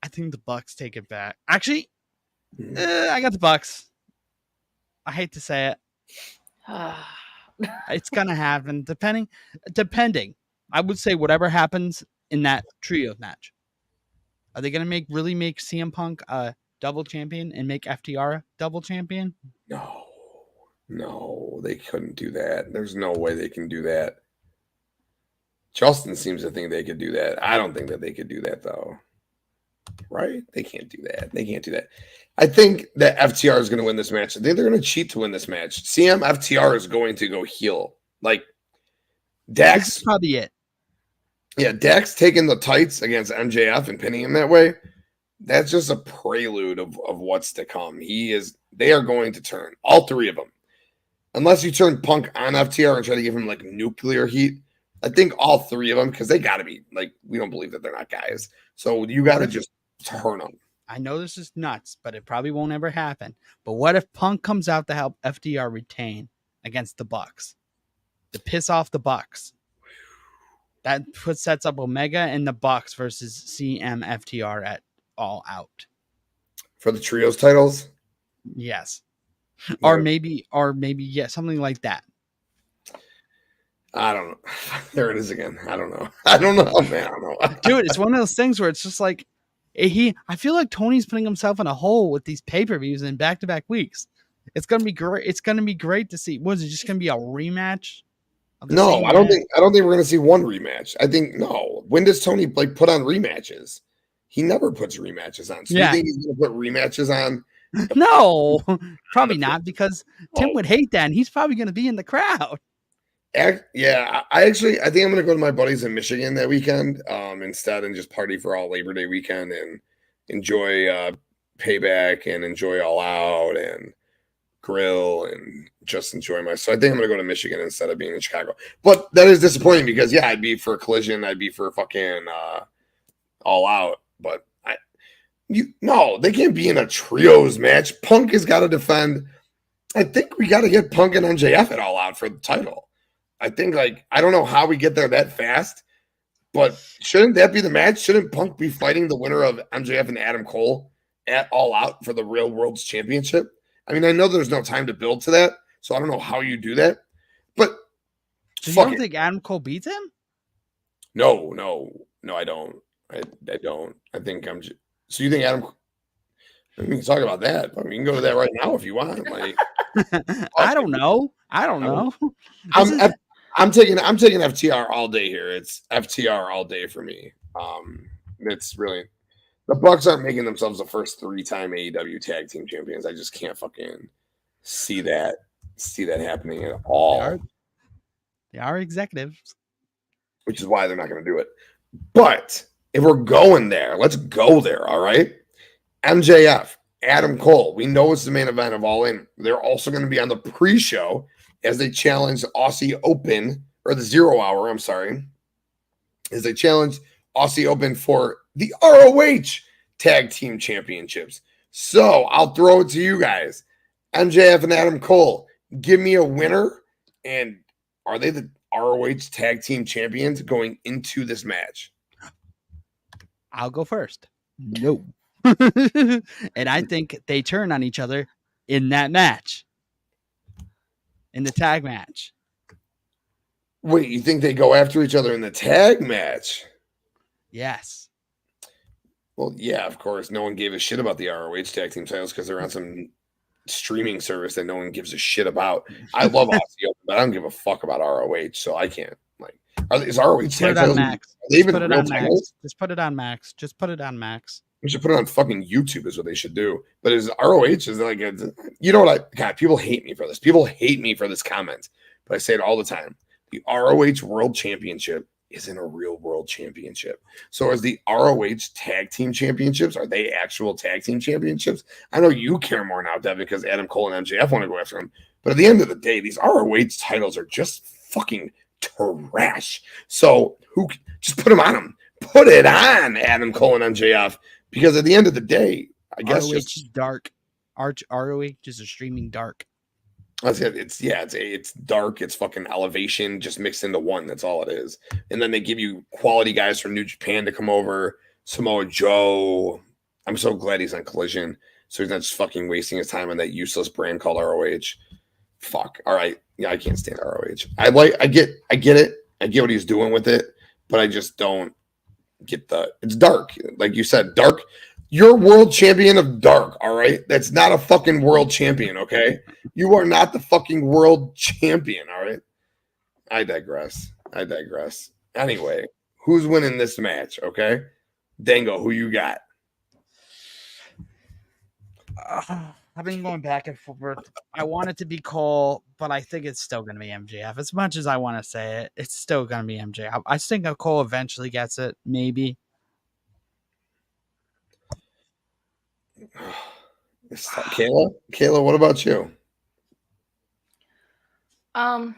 I think the Bucks take it back. Actually, I got the Bucks. I hate to say it. It's gonna happen. Depending. I would say whatever happens in that trio match. Are they gonna make CM Punk a double champion and make FTR double champion? No, they couldn't do that. There's no way they can do that. Justin seems to think they could do that. I don't think that they could do that, though. Right? They can't do that. I think that FTR is going to win this match. I think they're going to cheat to win this match. CMFTR is going to go heel. Like, Dax. That's probably it. Yeah, Dax taking the tights against MJF and pinning him that way. That's just a prelude of what's to come. They are going to turn. All three of them. Unless you turn Punk on FTR and try to give him, like, nuclear heat. I think all three of them, because they got to be, like, we don't believe that they're not guys. So you got to just turn them. I know this is nuts, but it probably won't ever happen. But what if Punk comes out to help FTR retain against the Bucks? To piss off the Bucks. That sets up Omega and the Bucks versus CMFTR at All Out. For the trios titles? Yes. Or maybe, yeah, something like that. I don't know. There it is again. I don't know, man. I don't know. Dude, it's one of those things where it's just like, I feel like Tony's putting himself in a hole with these pay-per-views in back-to-back weeks. It's gonna be great. It's gonna be great to see. Was it just gonna be a rematch? No, I don't think we're gonna see one rematch. I think no. When does Tony put on rematches? He never puts rematches on. So you think he's gonna put rematches on? No, probably not, because Tim would hate that, and he's probably gonna be in the crowd. Yeah, I think I'm gonna go to my buddies in Michigan that weekend instead, and just party for all Labor Day weekend and enjoy Payback and enjoy All Out and grill and just enjoy so I think I'm gonna go to Michigan instead of being in Chicago. But that is disappointing because I'd be for Collision, I'd be for fucking All Out, but they can't be in a trios match. Punk has got to defend. I think we got to get Punk and MJF at All Out for the title. I think, I don't know how we get there that fast, but shouldn't that be the match? Shouldn't Punk be fighting the winner of MJF and Adam Cole at All Out for the Real World's Championship? I mean, I know there's no time to build to that, so I don't know how you do that. But so you don't think Adam Cole beats him? No, I don't. I don't. I think so you think Adam? We can talk about that. I mean, we can go to that right now if you want. I don't know. I'm taking FTR all day here. It's FTR all day for me. It's really the Bucks aren't making themselves the first 3-time AEW tag team champions. I just can't fucking see that happening at all. They are executives, which is why they're not going to do it. But if we're going there, let's go there. All right, MJF, Adam Cole. We know it's the main event of All In. They're also going to be on the pre-show as they challenge Aussie Open, or the 0 Hour, I'm sorry, as they challenge Aussie Open for the ROH Tag Team Championships. So I'll throw it to you guys. MJF and Adam Cole, give me a winner. And are they the ROH Tag Team Champions going into this match? I'll go first. No. And I think they turn on each other in that match. In the tag match. Wait, you think they go after each other in the tag match? Yes. Well, yeah, of course. No one gave a shit about the ROH tag team titles because they're on some streaming service that no one gives a shit about. I love Aussie Open, but I don't give a fuck about ROH, so I can't. Is ROH tag titles? Max. Are they even real titles? Just put it on Max. Just put it on Max. We should put it on fucking YouTube is what they should do. But is ROH is you know what God, people hate me for this. People hate me for this comment, but I say it all the time. The ROH World Championship isn't a real world championship. So as the ROH tag team championships, are they actual tag team championships? I know you care more now, Devin, because Adam Cole and MJF want to go after him. But at the end of the day, these ROH titles are just fucking trash. So who just put them on them? Put it on Adam Cole and MJF, because at the end of the day, I guess ROH just is dark. ROH is a streaming dark. That's it. It's dark. It's fucking Elevation just mixed into one. That's all it is. And then they give you quality guys from New Japan to come over. Samoa Joe. I'm so glad he's on Collision, so he's not just fucking wasting his time on that useless brand called ROH. Fuck. All right. Yeah, I can't stand ROH. I get it. I get what he's doing with it, but I just don't get it's dark. Like you said, dark. You're world champion of dark, all right? That's not a fucking world champion, okay? You are not the fucking world champion, all right? I digress. Anyway, who's winning this match, okay? Dango, who you got? I've been going back and forth. I want it to be Cole, but I think it's still going to be MJF. As much as I want to say it, it's still going to be MJF. I think Cole eventually gets it, maybe. Kayla, what about you? As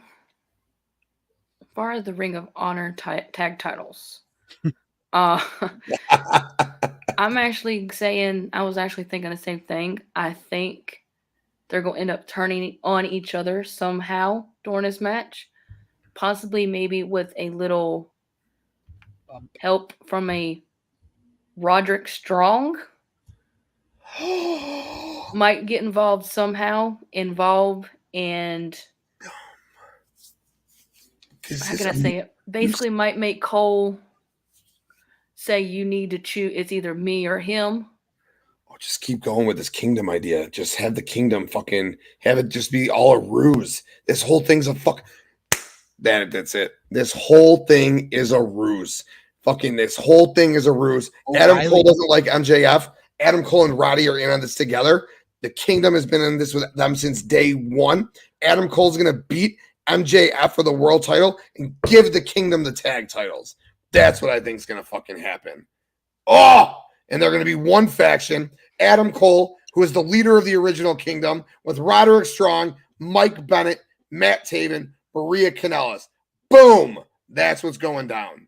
far as the Ring of Honor tag titles, I'm actually saying, I was actually thinking the same thing. I think they're going to end up turning on each other somehow during this match, possibly maybe with a little help from a Roderick Strong. Might get involved somehow, and how can I say it? Basically might make Cole say you need to choose, it's either me or him. Oh, just keep going with this kingdom idea. Just have the kingdom fucking have it just be all a ruse. This whole thing's a that's it. This whole thing is a ruse. This whole thing is a ruse. Adam Cole doesn't like MJF. Adam Cole and Roddy are in on this together. The kingdom has been in this with them since day one. Adam Cole's going to beat MJF for the world title and give the kingdom the tag titles. That's what I think is going to fucking happen. Oh, and they're going to be one faction. Adam Cole, who is the leader of the original kingdom, with Roderick Strong, Mike Bennett, Matt Taven, Maria Kanellis. Boom. That's what's going down.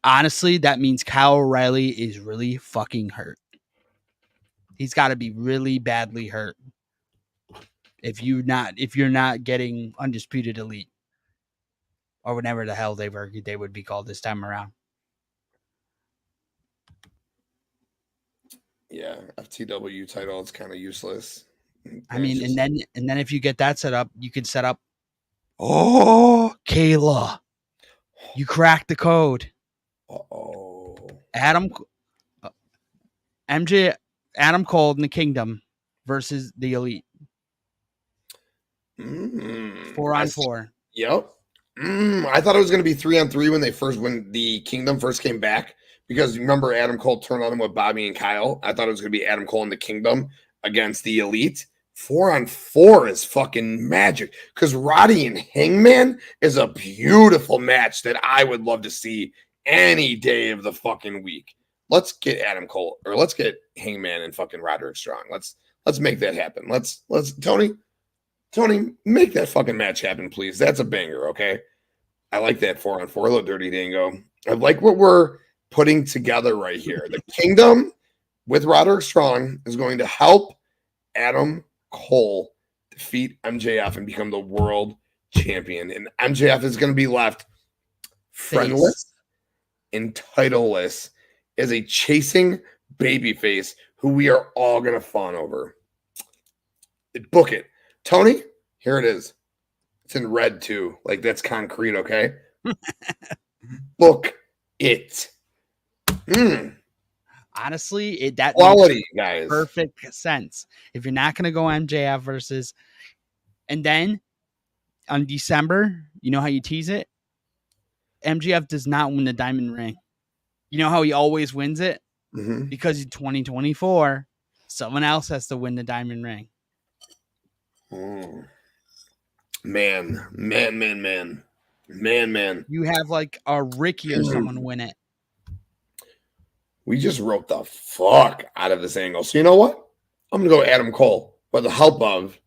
Honestly, that means Kyle O'Reilly is really fucking hurt. He's got to be really badly hurt if you're not getting Undisputed Elite or whatever the hell they would be called this time around. Yeah, FTW title, it's kind of useless. I mean, and then if you get that set up, you can set up. Oh, Kayla, you cracked the code. Adam Cole in the Kingdom versus the Elite. 4-on-4. Yep. I thought it was going to be 3-on-3 when the Kingdom first came back, because remember Adam Cole turned on him with Bobby and Kyle. I thought it was going to be Adam Cole in the Kingdom against the Elite. 4-on-4 is fucking magic, because Roddy and Hangman is a beautiful match that I would love to see any day of the fucking week. Let's get Adam Cole, or let's get Hangman and fucking Roderick Strong. Let's make that happen. Let's Tony, make that fucking match happen, please. That's a banger, okay? I like that 4-on-4. A little dirty Dango. I like what we're putting together right here. The Kingdom with Roderick Strong is going to help Adam Cole defeat MJF and become the world champion. And MJF is going to be left friendless and titleless as a chasing babyface who we are all going to fawn over. Book it. Tony, here it is. It's in red too. Like, that's concrete, okay? Book it. Honestly, that quality, guys. Perfect sense. If you're not going to go MJF versus, and then on December, you know how you tease it? MJF does not win the diamond ring. You know how he always wins it? Mm-hmm. Because in 2024, someone else has to win the diamond ring. Man. Man. You have like a Ricky or someone win it. We just wrote the fuck out of this angle. So you know what? I'm going to go Adam Cole with the help of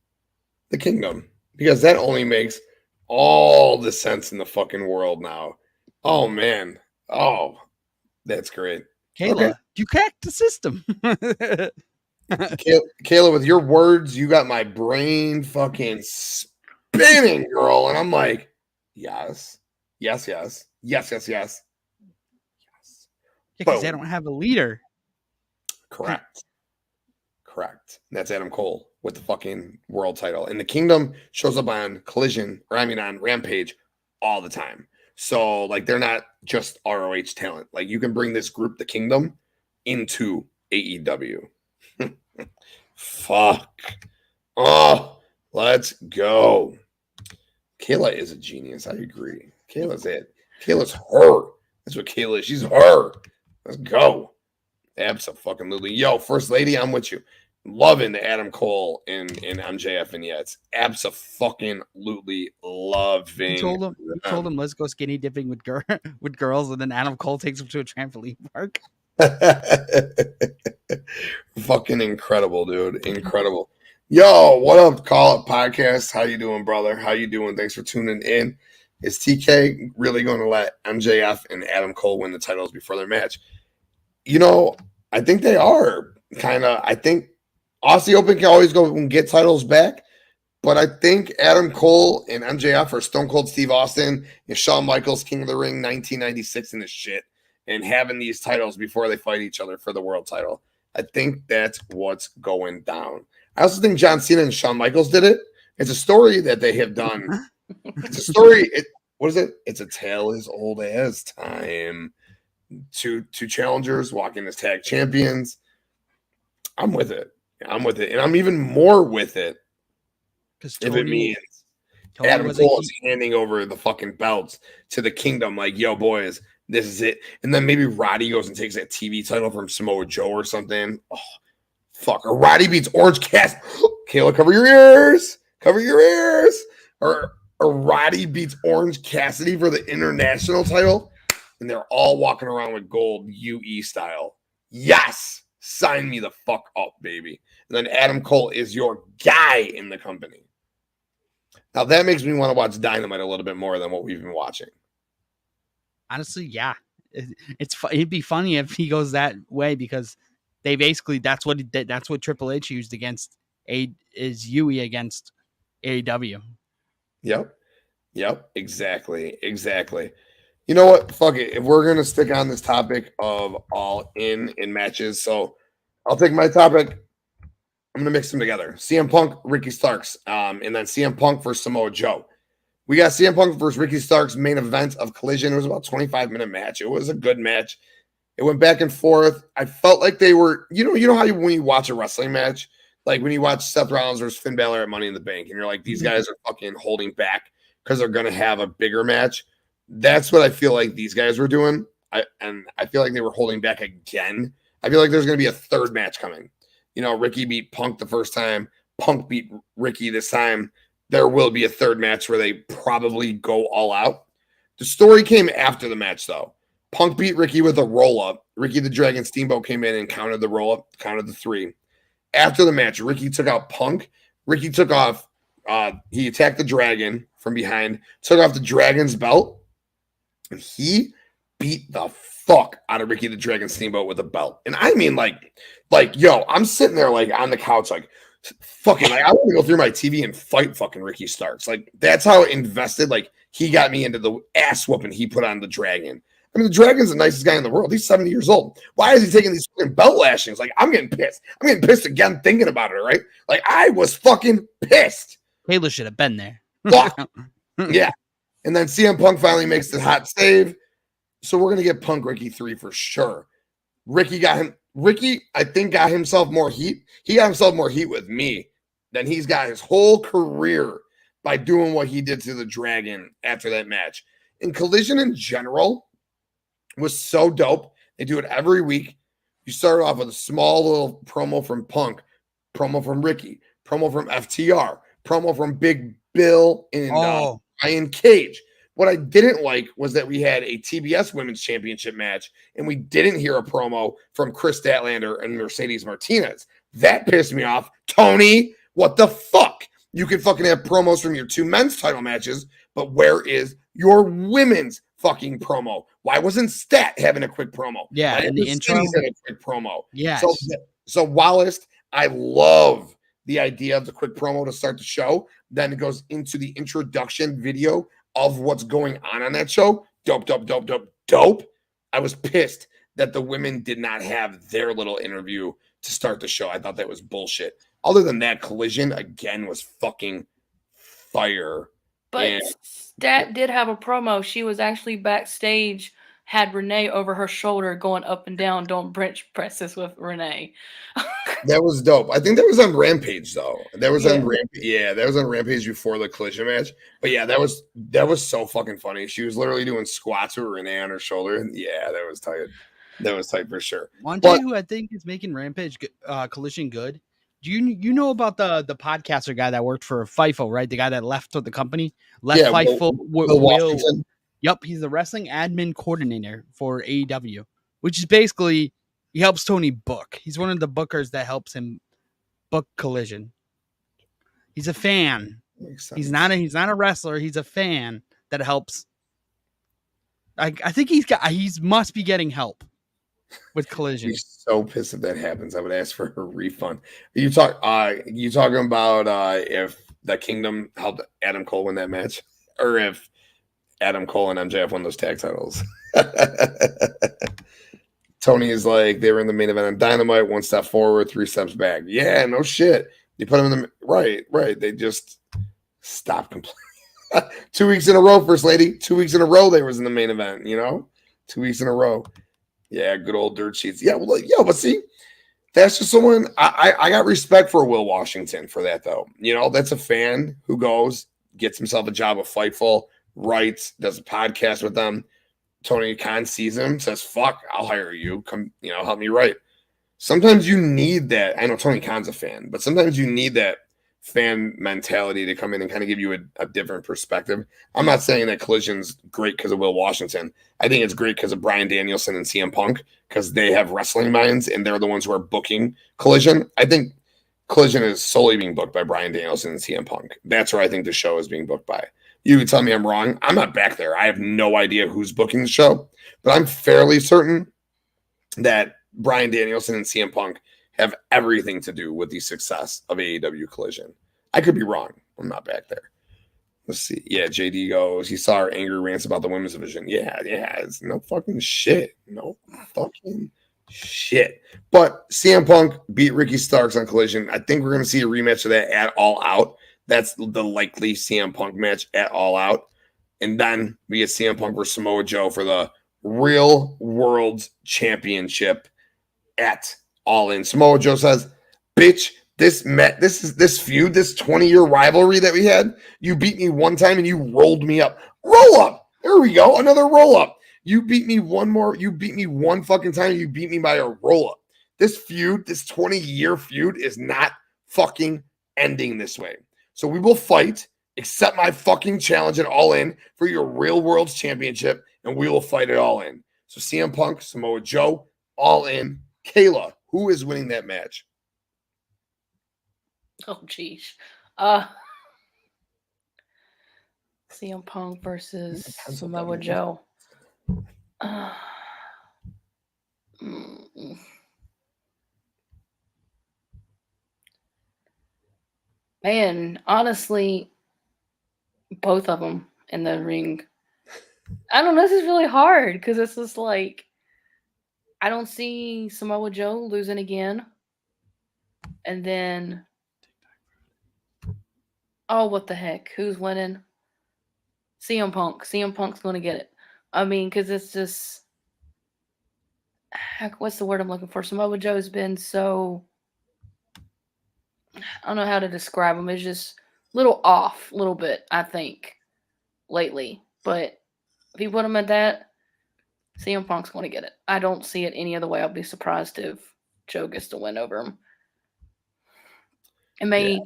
the Kingdom, because that only makes all the sense in the fucking world now. Oh, man. Oh, that's great. Kayla, you cracked the system. Kayla, with your words, you got my brain fucking spinning, girl. And I'm like, yes. Because they don't have a leader. Correct. That's Adam Cole with the fucking world title. And the Kingdom shows up on on Rampage all the time. So, like, they're not just ROH talent. Like, you can bring this group, the Kingdom, into AEW. Fuck. Oh, let's go. Kayla is a genius. I agree. Kayla's it. Kayla's her. That's what Kayla is. She's her. Let's go. Absolutely. Yo, First Lady, I'm with you. Loving the Adam Cole and MJF vignettes. Absolutely loving. You told him let's go skinny dipping with girls, and then Adam Cole takes him to a trampoline park. Fucking incredible, dude. Incredible. Yo, what up, Call It Podcast? How you doing, brother? How you doing? Thanks for tuning in. Is TK really going to let MJF and Adam Cole win the titles before their match? You know, I think they are kind of. I think Aussie Open can always go and get titles back, but I think Adam Cole and MJF are Stone Cold Steve Austin and Shawn Michaels, King of the Ring, 1996 in this shit, and having these titles before they fight each other for the world title. I think that's what's going down. I also think John Cena and Shawn Michaels did it. It's a story that they have done. It's a story. What is it? It's a tale as old as time. Two challengers walking as tag champions. I'm with it. And I'm even more with it if it means Adam Cole is handing over the fucking belts to the Kingdom. Like, yo, boys, this is it. And then maybe Roddy goes and takes that TV title from Samoa Joe or something. Oh, fuck. Or Roddy beats Orange Cassidy. Kayla, cover your ears. Or Roddy beats Orange Cassidy for the international title. And they're all walking around with gold UE style. Yes. Sign me the fuck up, baby. And then Adam Cole is your guy in the company. Now, that makes me want to watch Dynamite a little bit more than what we've been watching. Honestly, yeah. It'd be funny if he goes that way, because they basically, that's what Triple H used against UE against AEW. Yep. Exactly. You know what? Fuck it. If we're going to stick on this topic of all in matches, so I'll take my topic. I'm going to mix them together. CM Punk, RickyStarks, and then CM Punk versus Samoa Joe. We got CM Punk versus RickyStarks main event of Collision. It was about a 25-minute match. It was a good match. It went back and forth. I felt like they were, you know how when you watch a wrestling match, like when you watch Seth Rollins versus Finn Balor at Money in the Bank, and you're like, these guys are fucking holding back because they're going to have a bigger match. That's what I feel like these guys were doing. I feel like they were holding back again. I feel like there's going to be a third match coming. You know, Ricky beat Punk the first time. Punk beat Ricky this time. There will be a third match where they probably go all out. The story came after the match, though. Punk beat Ricky with a roll-up. Ricky the Dragon Steamboat came in and counted the roll-up, counted the 3. After the match, Ricky took out Punk. Ricky took off. He attacked the Dragon from behind, took off the Dragon's belt, and he beat the fuck out of Ricky the Dragon Steamboat with a belt. And I mean, like, yo, I'm sitting there like on the couch, like, fucking, like, I want to go through my TV and fight fucking RickyStarks. Like, that's how invested, like, he got me into the ass whooping he put on the Dragon. I mean, the Dragon's the nicest guy in the world. He's 70 years old. Why is he taking these fucking belt lashings? Like, I'm getting pissed. I'm getting pissed again thinking about it, right? Like, I was fucking pissed. Kayla should have been there. Fuck. Yeah. And then CM Punk finally makes the hot save. So we're going to get Punk Ricky 3 for sure. Ricky, I think, got himself more heat. He got himself more heat with me than he's got his whole career by doing what he did to the Dragon after that match. And Collision in general was so dope. They do it every week. You start off with a small little promo from Punk, promo from Ricky, promo from FTR, promo from Big Bill and Ryan Cage, What I didn't like was that we had a TBS Women's Championship match and we didn't hear a promo from Kris Statlander and Mercedes Martinez. That pissed me off. Tony, what the fuck? You can fucking have promos from your 2 men's title matches, but where is your women's fucking promo? Why wasn't Stat having a quick promo? Yeah, in the intro. Had a quick promo. Yes. So Wallace, I love the idea of the quick promo to start the show. Then it goes into the introduction video of what's going on that show. Dope. I was pissed that the women did not have their little interview to start the show. I thought that was bullshit. Other than that, Collision again was fucking fire. But Stat did have a promo. She was actually backstage, had Renee over her shoulder going up and down, doing bench presses with Renee. That was dope. I think that was on Rampage though. That was on Rampage. Yeah, that was on Rampage before the Collision match. But yeah, that was so fucking funny. She was literally doing squats with Renee on her shoulder. And yeah, that was tight. That was tight for sure. One day who I think is making Rampage Collision good. Do you know about the podcaster guy that worked for FIFO, right? The guy that left the company, FIFO. Will. Yep, he's the wrestling admin coordinator for AEW, which is basically he helps Tony book. He's one of the bookers that helps him book Collision. He's a fan. He's not a wrestler. He's a fan that helps. I think he must be getting help with Collision. He's so pissed if that happens. I would ask for a refund. You talking about if the Kingdom helped Adam Cole win that match, or if Adam Cole and MJF won those tag titles? Tony is like, they were in the main event on Dynamite, 1 step forward, 3 steps back. Yeah, no shit. You put them in the right. They just stopped completely. 2 weeks in a row, First Lady. 2 weeks in a row, they was in the main event. 2 weeks in a row. Yeah, good old dirt sheets. Yeah, well, but see, that's just someone I got respect for Will Washington for that though. That's a fan who goes, gets himself a job with Fightful, writes, does a podcast with them. Tony Khan sees him, says, fuck, I'll hire you. Come, help me write. Sometimes you need that. I know Tony Khan's a fan, but sometimes you need that fan mentality to come in and kind of give you a different perspective. I'm not saying that Collision's great because of Will Washington. I think it's great because of Bryan Danielson and CM Punk, because they have wrestling minds and they're the ones who are booking Collision. I think Collision is solely being booked by Bryan Danielson and CM Punk. That's where I think the show is being booked by. You can tell me I'm wrong. I'm not back there. I have no idea who's booking the show, but I'm fairly certain that Bryan Danielson and CM Punk have everything to do with the success of AEW Collision. I could be wrong. I'm not back there. Let's see. Yeah, JD goes, he saw our angry rants about the women's division. Yeah, it's no fucking shit. No fucking shit. But CM Punk beat RickyStarks on Collision. I think we're going to see a rematch of that at All Out. That's the likely CM Punk match at All Out. And then we get CM Punk versus Samoa Joe for the Real World Championship at All In. Samoa Joe says, bitch, this feud, this 20-year rivalry that we had, you beat me one time and you rolled me up. Roll up. There we go. Another roll up. You beat me one fucking time and you beat me by a roll up. This feud, this 20-year feud is not fucking ending this way. So we will fight, accept my fucking challenge at All In for your Real World Championship, and we will fight it All In. So CM Punk, Samoa Joe, All In. Kayla, who is winning that match? Oh, geez. CM Punk versus Samoa Joe. Man, honestly, both of them in the ring. I don't know. This is really hard because it's just like I don't see Samoa Joe losing again. And then, oh, what the heck? Who's winning? CM Punk. CM Punk's going to get it. I mean, because it's just, what's the word I'm looking for? Samoa Joe's been so, I don't know how to describe him. It's just a little off, a little bit, I think, lately. But if you put him at that, CM Punk's going to get it. I don't see it any other way. I'll be surprised if Joe gets to win over him. It may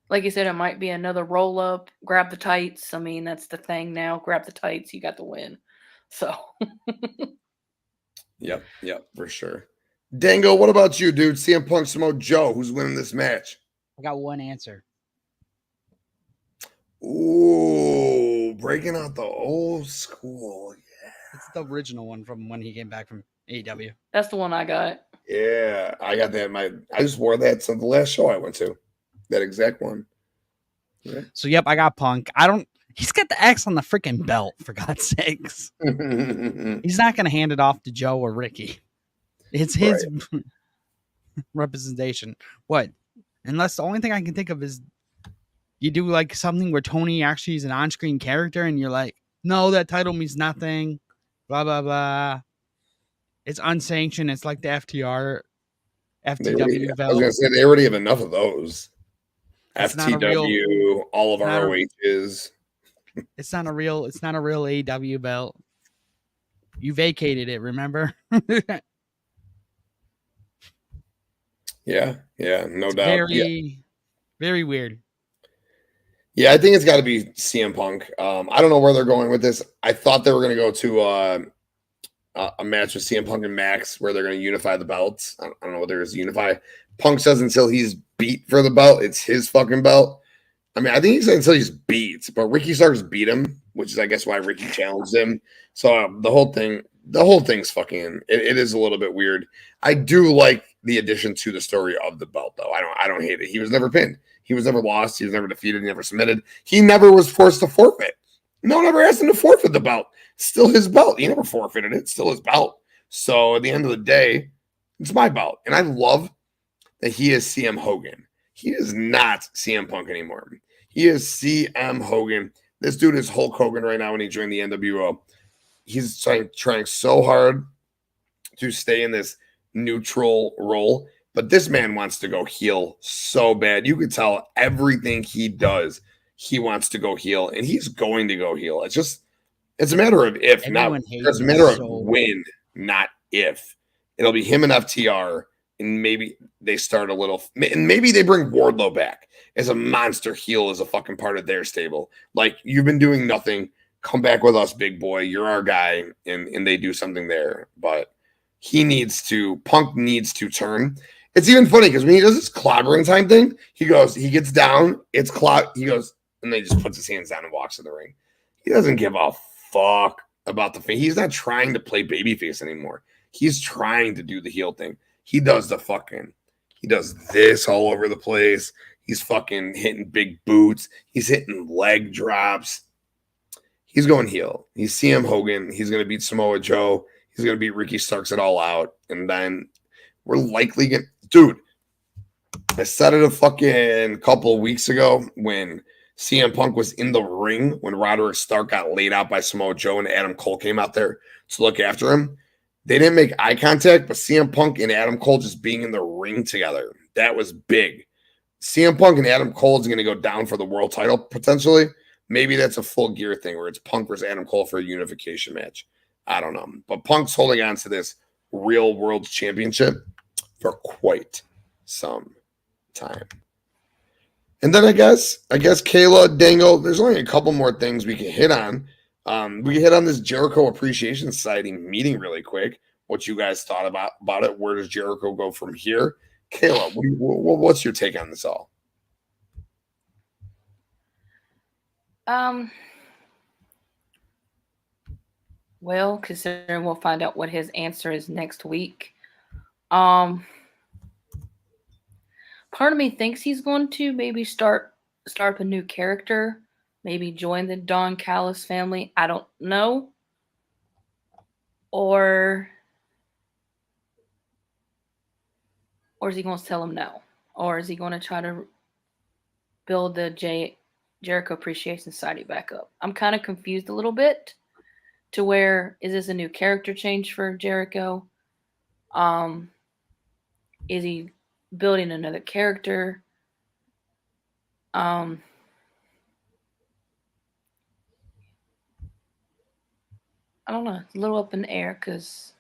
like you said, it might be another roll up, grab the tights. I mean, that's the thing now. Grab the tights, you got the win. So Yep, for sure. Dango, what about you, dude? CM Punk, Samoa Joe, who's winning this match? I got one answer. Ooh, breaking out the old school. Yeah. It's the original one from when he came back from AEW. that's the one I got. Yeah, I got that. I just wore that to the last show I went to. That exact one. Yeah. So yep, I got Punk. He's got the X on the freaking belt, for God's sakes. He's not gonna hand it off to Joe or Ricky. It's his representation. What? Unless the only thing I can think of is you do like something where Tony actually is an on-screen character and you're like, no, that title means nothing. Blah blah blah. It's unsanctioned. It's like the FTW I was belt. gonna say they already have enough of those. It's FTW, all of ROHs. It's not a real AEW belt. You vacated it, remember? Yeah, no doubt. Very, very weird. Yeah, I think it's got to be CM Punk. I don't know where they're going with this. I thought they were going to go to a match with CM Punk and Max where they're going to unify the belts. I don't know what there is to unify. Punk says until he's beat for the belt, it's his fucking belt. I mean, I think he said until he's beat, but RickyStarks beat him, which is, I guess, why Ricky challenged him. So the whole thing's fucking. It is a little bit weird. I do like the addition to the story of the belt, though. I don't hate it. He was never pinned. He was never lost. He was never defeated. He never submitted. He never was forced to forfeit. No one ever asked him to forfeit the belt. It's still his belt. He never forfeited it. It's still his belt. So at the end of the day, it's my belt. And I love that he is CM Hogan. He is not CM Punk anymore. He is CM Hogan. This dude is Hulk Hogan right now when he joined the NWO. He's trying so hard to stay in this neutral role. But this man wants to go heel so bad. You could tell everything he does, he wants to go heel, and he's going to go heel. It's a matter of if, not. It's a matter of when, not if. It'll be him and FTR, and maybe they start a little, and maybe they bring Wardlow back as a monster heel as a fucking part of their stable. Like, you've been doing nothing. Come back with us, big boy. You're our guy, and they do something there. But Punk needs to turn. It's even funny because when he does this clobbering time thing, he gets down, he goes, and then he just puts his hands down and walks in the ring. He doesn't give a fuck about the face. He's not trying to play babyface anymore. He's trying to do the heel thing. He does this all over the place. He's fucking hitting big boots. He's hitting leg drops. He's going heel. He's CM Hogan. He's going to beat Samoa Joe. He's going to beat Ricky Starks at All Out. And then we're likely going to... Dude, I said it a fucking couple of weeks ago when CM Punk was in the ring when Roderick Stark got laid out by Samoa Joe and Adam Cole came out there to look after him. They didn't make eye contact, but CM Punk and Adam Cole just being in the ring together, that was big. CM Punk and Adam Cole is going to go down for the world title potentially. Maybe that's a full gear thing where it's Punk versus Adam Cole for a unification match. I don't know. But Punk's holding on to this real world championship for quite some time. And then I guess Kayla, Dango, there's only a couple more things we can hit on. We can hit on this Jericho Appreciation Society meeting really quick. What you guys thought about it? Where does Jericho go from here? Kayla, what's your take on this all? Well, considering we'll find out what his answer is next week. Part of me thinks he's going to maybe start up a new character, maybe join the Don Callis family. I don't know. Or is he going to tell him no? Or is he going to try to build the Jericho Appreciation Society back up? I'm kind of confused a little bit to where, is this a new character change for Jericho? Is he building another character? I don't know. It's a little up in the air because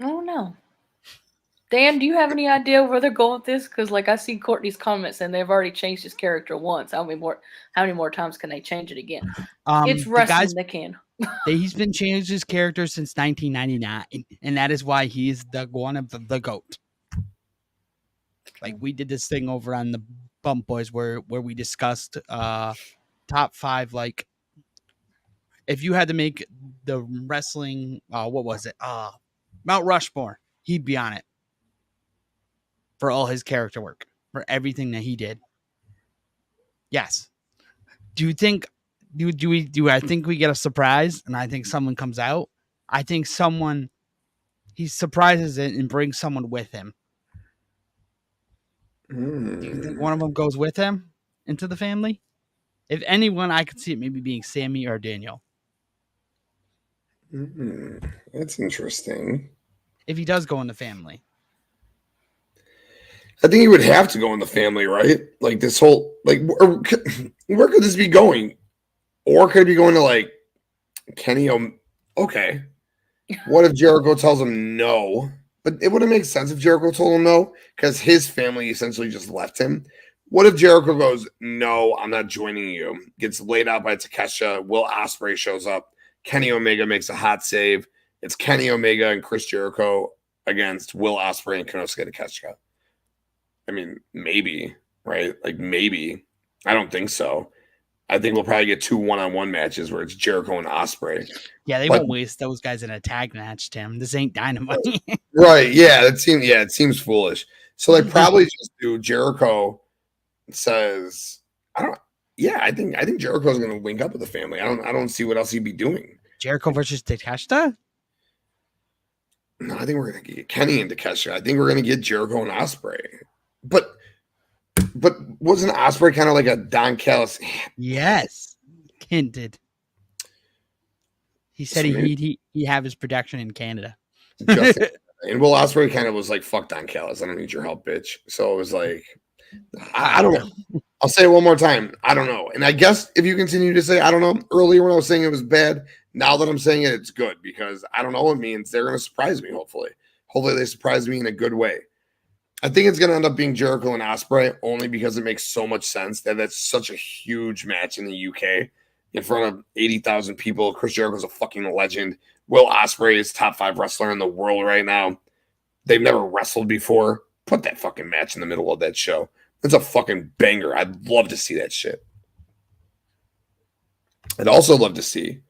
I don't know. Dan, do you have any idea where they're going with this? Because like I see Courtney's comments and they've already changed his character once. How many more times can they change it again? It's wrestling. They can. He's been changed his character since 1999, and that is why he's the one of the GOAT. Like we did this thing over on the Bump Boys where we discussed top 5, like if you had to make the wrestling what was it? Mount Rushmore, he'd be on it. For all his character work, for everything that he did. Yes. Do you think do I think we get a surprise and I think someone comes out? I think he surprises it and brings someone with him. Do you think one of them goes with him into the family? If anyone, I could see it maybe being Sammy or Daniel. That's interesting. If he does go in the family. I think he would have to go in the family, right? Like this whole, like, where could this be going? Or could it be going to like Kenny? Okay. What if Jericho tells him no? But it wouldn't make sense if Jericho told him no because his family essentially just left him. What if Jericho goes, no, I'm not joining you? Gets laid out by Takeshita. Will Ospreay shows up. Kenny Omega makes a hot save. It's Kenny Omega and Chris Jericho against Will Ospreay and Konosuke Takeshita. I mean, maybe, right? Like, maybe. I don't think so. I think we'll probably get 2 one-on-one matches where it's Jericho and Ospreay. Yeah, they won't waste those guys in a tag match, Tim. This ain't Dynamite. Right. Yeah, it seems foolish. So they probably just do Jericho says, I think Jericho's gonna link up with the family. I don't see what else he'd be doing. Jericho versus Takeshita? No, I think we're gonna get Kenny and Takeshita. I think we're gonna get Jericho and Ospreay. But wasn't Ospreay kind of like a Don Callis? Yes, hinted. He said he'd have his production in Canada. And Will Ospreay kind of was like, fuck Don Callis. I don't need your help, bitch. So it was like, I don't know. I'll say it one more time. I don't know. And I guess if you continue to say, I don't know, earlier when I was saying it was bad, now that I'm saying it, it's good because I don't know what it means. They're going to surprise me, hopefully. Hopefully they surprise me in a good way. I think it's going to end up being Jericho and Ospreay only because it makes so much sense that that's such a huge match in the UK in front of 80,000 people. Chris Jericho's a fucking legend. Will Ospreay is top 5 wrestler in the world right now. They've never wrestled before. Put that fucking match in the middle of that show. It's a fucking banger. I'd love to see that shit. I'd also love to see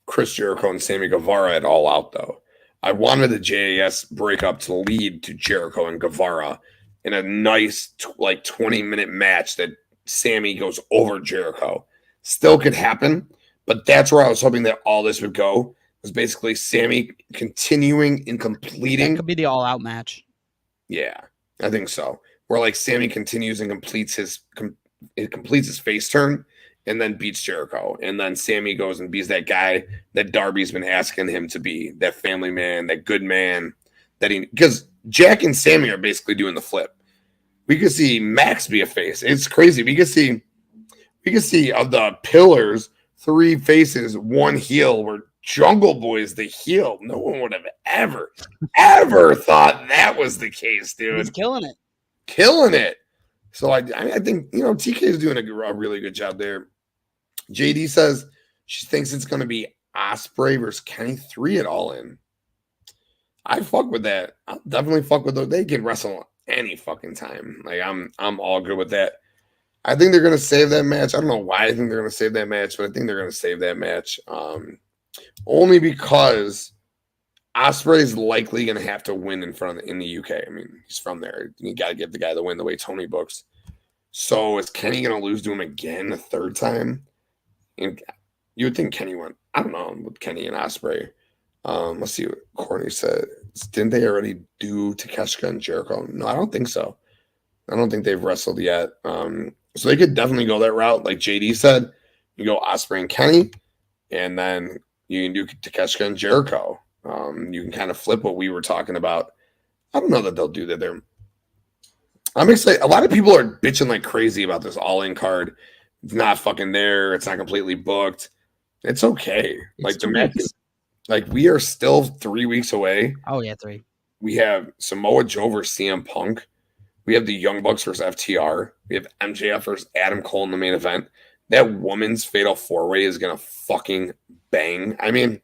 Chris Jericho and Sammy Guevara at All Out, though. I wanted the JAS breakup to lead to Jericho and Guevara in a nice, 20-minute match that Sammy goes over Jericho. Still could happen, but that's where I was hoping that all this would go. Was basically Sammy continuing and completing. That could be the All Out match. Yeah, I think so. Where like Sammy continues and completes his face turn and then beats Jericho. And then Sammy goes and beats that guy that Darby's been asking him to be, that family man, that good man. Because Jack and Sammy are basically doing the flip. We could see Max be a face. It's crazy. We could see of the pillars, 3 faces, 1 heel, where Jungle Boy is the heel. No one would have ever thought that was the case, dude. He's killing it. So I think TK is doing a really good job there. JD says she thinks it's going to be Ospreay versus Kenny 3 at All In. I fuck with that. I'll definitely fuck with those. They can wrestle any fucking time. Like I'm all good with that. I think they're going to save that match. I don't know why I think they're going to save that match, but I think they're going to save that match. Only because Ospreay is likely going to have to win in the UK. I mean, he's from there. You got to give the guy the win the way Tony books. So is Kenny going to lose to him again a 3rd time? And you would think Kenny went. I don't know with Kenny and Ospreay. Let's see what Courtney said. Didn't they already do Takeshita and Jericho? No, I don't think so. I don't think they've wrestled yet. So they could definitely go that route. Like JD said, you go Ospreay and Kenny, and then you can do Takeshita and Jericho. You can kind of flip what we were talking about. I don't know that they'll do that. I'm excited. A lot of people are bitching like crazy about this all-in card. It's not fucking there. It's not completely booked. It's okay. Like the match, like we are still 3 weeks away. Oh yeah, 3. We have Samoa Joe versus CM Punk. We have the Young Bucks versus FTR. We have MJF versus Adam Cole in the main event. That women's fatal 4-way is going to fucking bang. I mean,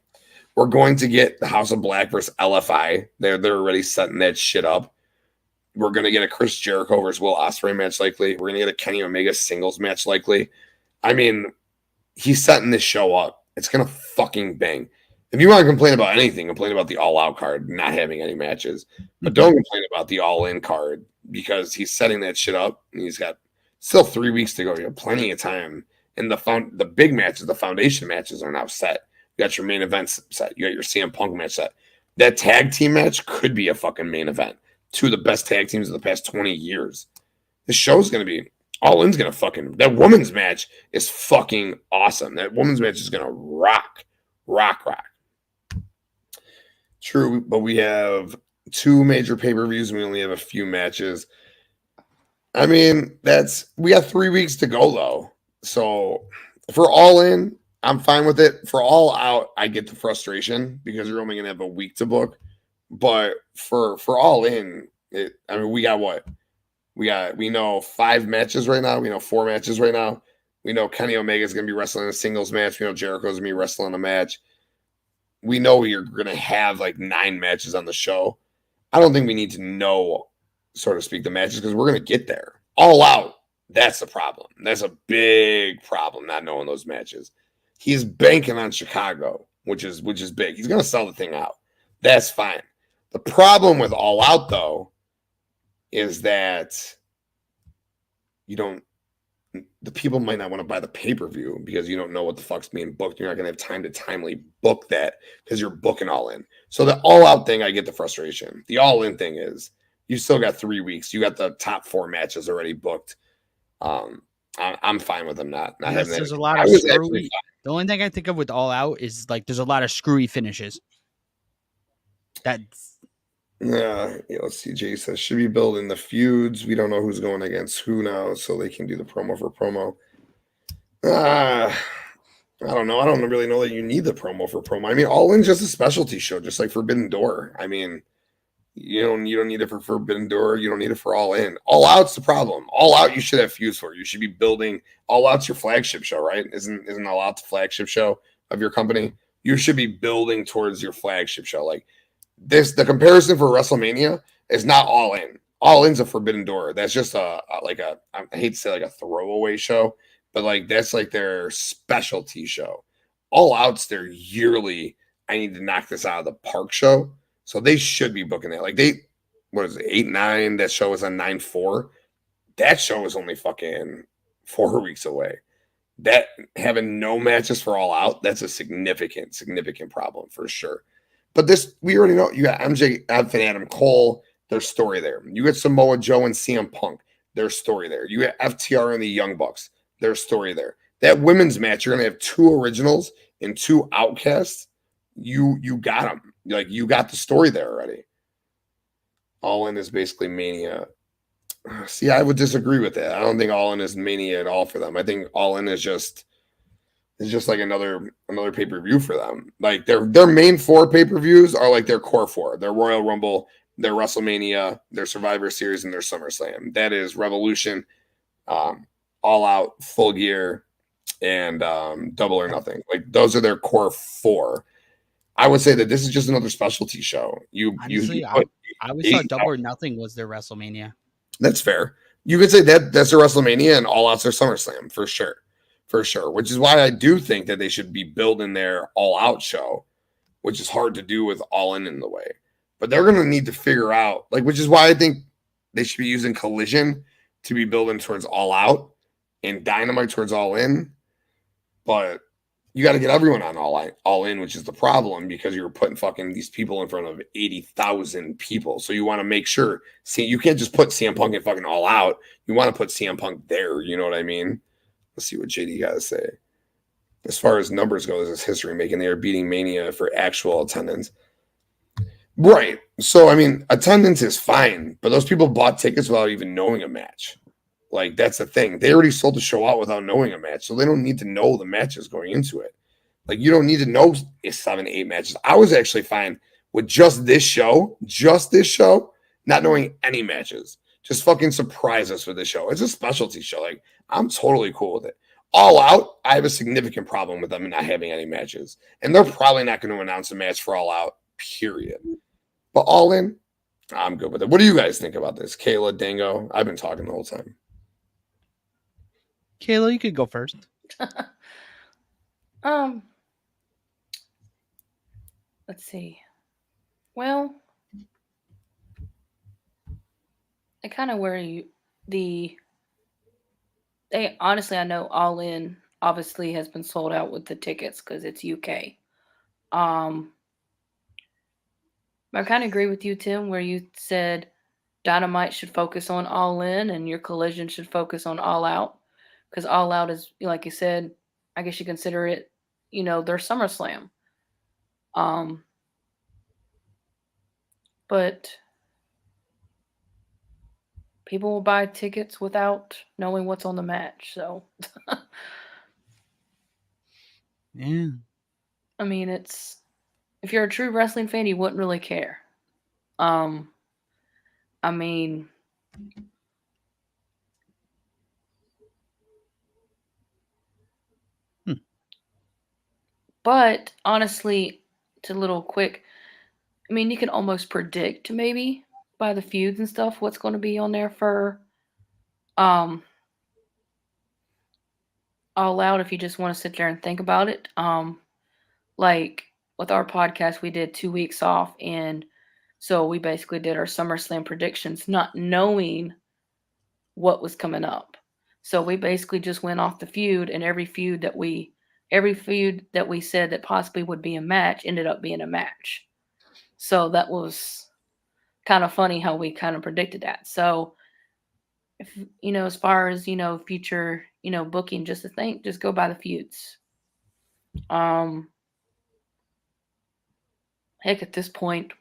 we're going to get the House of Black versus LFI. They're already setting that shit up. We're going to get a Chris Jericho versus Will Ospreay match likely. We're going to get a Kenny Omega singles match likely. I mean, he's setting this show up. It's going to fucking bang. If you want to complain about anything, complain about the All Out card not having any matches. But don't complain about the All In card because he's setting that shit up. And he's got still 3 weeks to go. You have plenty of time. And the big matches, the foundation matches are now set. You got your main events set. You got your CM Punk match set. That tag team match could be a fucking main event. Two of the best tag teams of the past 20 years. This show's going to be, All In's going to fucking, that women's match is fucking awesome. That women's match is going to rock. True, but we have 2 major pay-per-views and we only have a few matches. I mean, we got 3 weeks to go though. So for All In, I'm fine with it. For All Out, I get the frustration because you're only going to have a week to book. But for All In, we got what? We know 5 matches right now. We know 4 matches right now. We know Kenny Omega is going to be wrestling a singles match. We know Jericho's going to be wrestling a match. We know you're going to have like 9 matches on the show. I don't think we need to know, so to speak, the matches because we're going to get there. All Out, that's the problem. That's a big problem, not knowing those matches. He's banking on Chicago, which is big. He's going to sell the thing out. That's fine. The problem with All Out, though, is that the people might not want to buy the pay-per-view because you don't know what the fuck's being booked. You're not going to have time to timely book that because you're booking All In. So the All Out thing, I get the frustration. The All In thing is you still got 3 weeks. You got the top 4 matches already booked. I'm fine with them not having that. There's a lot of screwy. The only thing I think of with All Out is like there's a lot of screwy finishes. Let's see. Jay says should be building the feuds. We don't know who's going against who now, so they can do the promo for promo. I don't know. I don't really know that you need the promo for promo. I mean, All In's just a specialty show, just like Forbidden Door. I mean, you don't need it for Forbidden Door. You don't need it for All In. All Out's the problem. All Out you should have feuds for. You should be building. All Out's your flagship show, right? Isn't All Out the flagship show of your company? You should be building towards your flagship show. Like the comparison for WrestleMania is not All In. All In's a Forbidden Door. That's just I hate to say like a throwaway show, but like that's like their specialty show. All Out's their yearly, I need to knock this out of the park show. So they should be booking that. Like what is it, 8-9? That show is on 9-4. That show is only fucking 4 weeks away. That having no matches for All Out, that's a significant problem for sure. But this, we already know. You got MJF and Adam Cole, their story there. You got Samoa Joe and CM Punk, their story there. You got FTR and the Young Bucks, their story there. That women's match, you're going to have 2 originals and 2 outcasts. You got them. Like, you got the story there already. All In is basically Mania. See, I would disagree with that. I don't think All In is Mania at all for them. I think All In is just like another pay-per-view for them. Like their main 4 pay-per-views are like their core 4. Their Royal Rumble, their WrestleMania, their Survivor Series, and their SummerSlam. That is Revolution, All Out, Full Gear, and Double or Nothing. Like those are their core 4. I would say that this is just another specialty show. I always thought Double or Nothing was their WrestleMania. That's fair. You could say that's their WrestleMania and All Out's their SummerSlam for sure. Which is why I do think that they should be building their All Out show, which is hard to do with All In the way. But they're going to need to figure out, like, which is why I think they should be using Collision to be building towards All Out and Dynamite towards All In. But you got to get everyone on All In, which is the problem because you're putting fucking these people in front of 80,000 people. So you want to make sure, you can't just put CM Punk in fucking All Out. You want to put CM Punk there. You know what I mean? Let's see what JD got to say. As far as numbers go, this is history making. They are beating Mania for actual attendance. Right. So, I mean, attendance is fine, but those people bought tickets without even knowing a match. Like, that's the thing. They already sold the show out without knowing a match, so they don't need to know the matches going into it. Like, you don't need to know 7-8 matches. I was actually fine with just this show, not knowing any matches. Just fucking surprise us with this show. It's a specialty show. Like, I'm totally cool with it. All Out, I have a significant problem with them not having any matches. And they're probably not going to announce a match for All Out, period. But All In, I'm good with it. What do you guys think about this? Kayla, Dango? I've been talking the whole time. Kayla, you could go first. Let's see. Well, I kind of worry they honestly, I know All In obviously has been sold out with the tickets because it's UK. I kind of agree with you, Tim, where you said Dynamite should focus on All In and your Collision should focus on All Out, because All Out is, like you said, I guess you consider it, their SummerSlam. But people will buy tickets without knowing what's on the match. So, yeah. I mean, if you're a true wrestling fan, you wouldn't really care. I mean, but honestly, to a little quick, I mean, you can almost predict maybe by the feuds and stuff what's going to be on there for All Out if you just want to sit there and think about it. Like with our podcast, we did 2 weeks off, and so we basically did our SummerSlam predictions, not knowing what was coming up. So we basically just went off the feud, and every feud that we said that possibly would be a match ended up being a match. So that was kind of funny how we kind of predicted that. So if as far as future booking, just go by the feuds. Heck, at this point,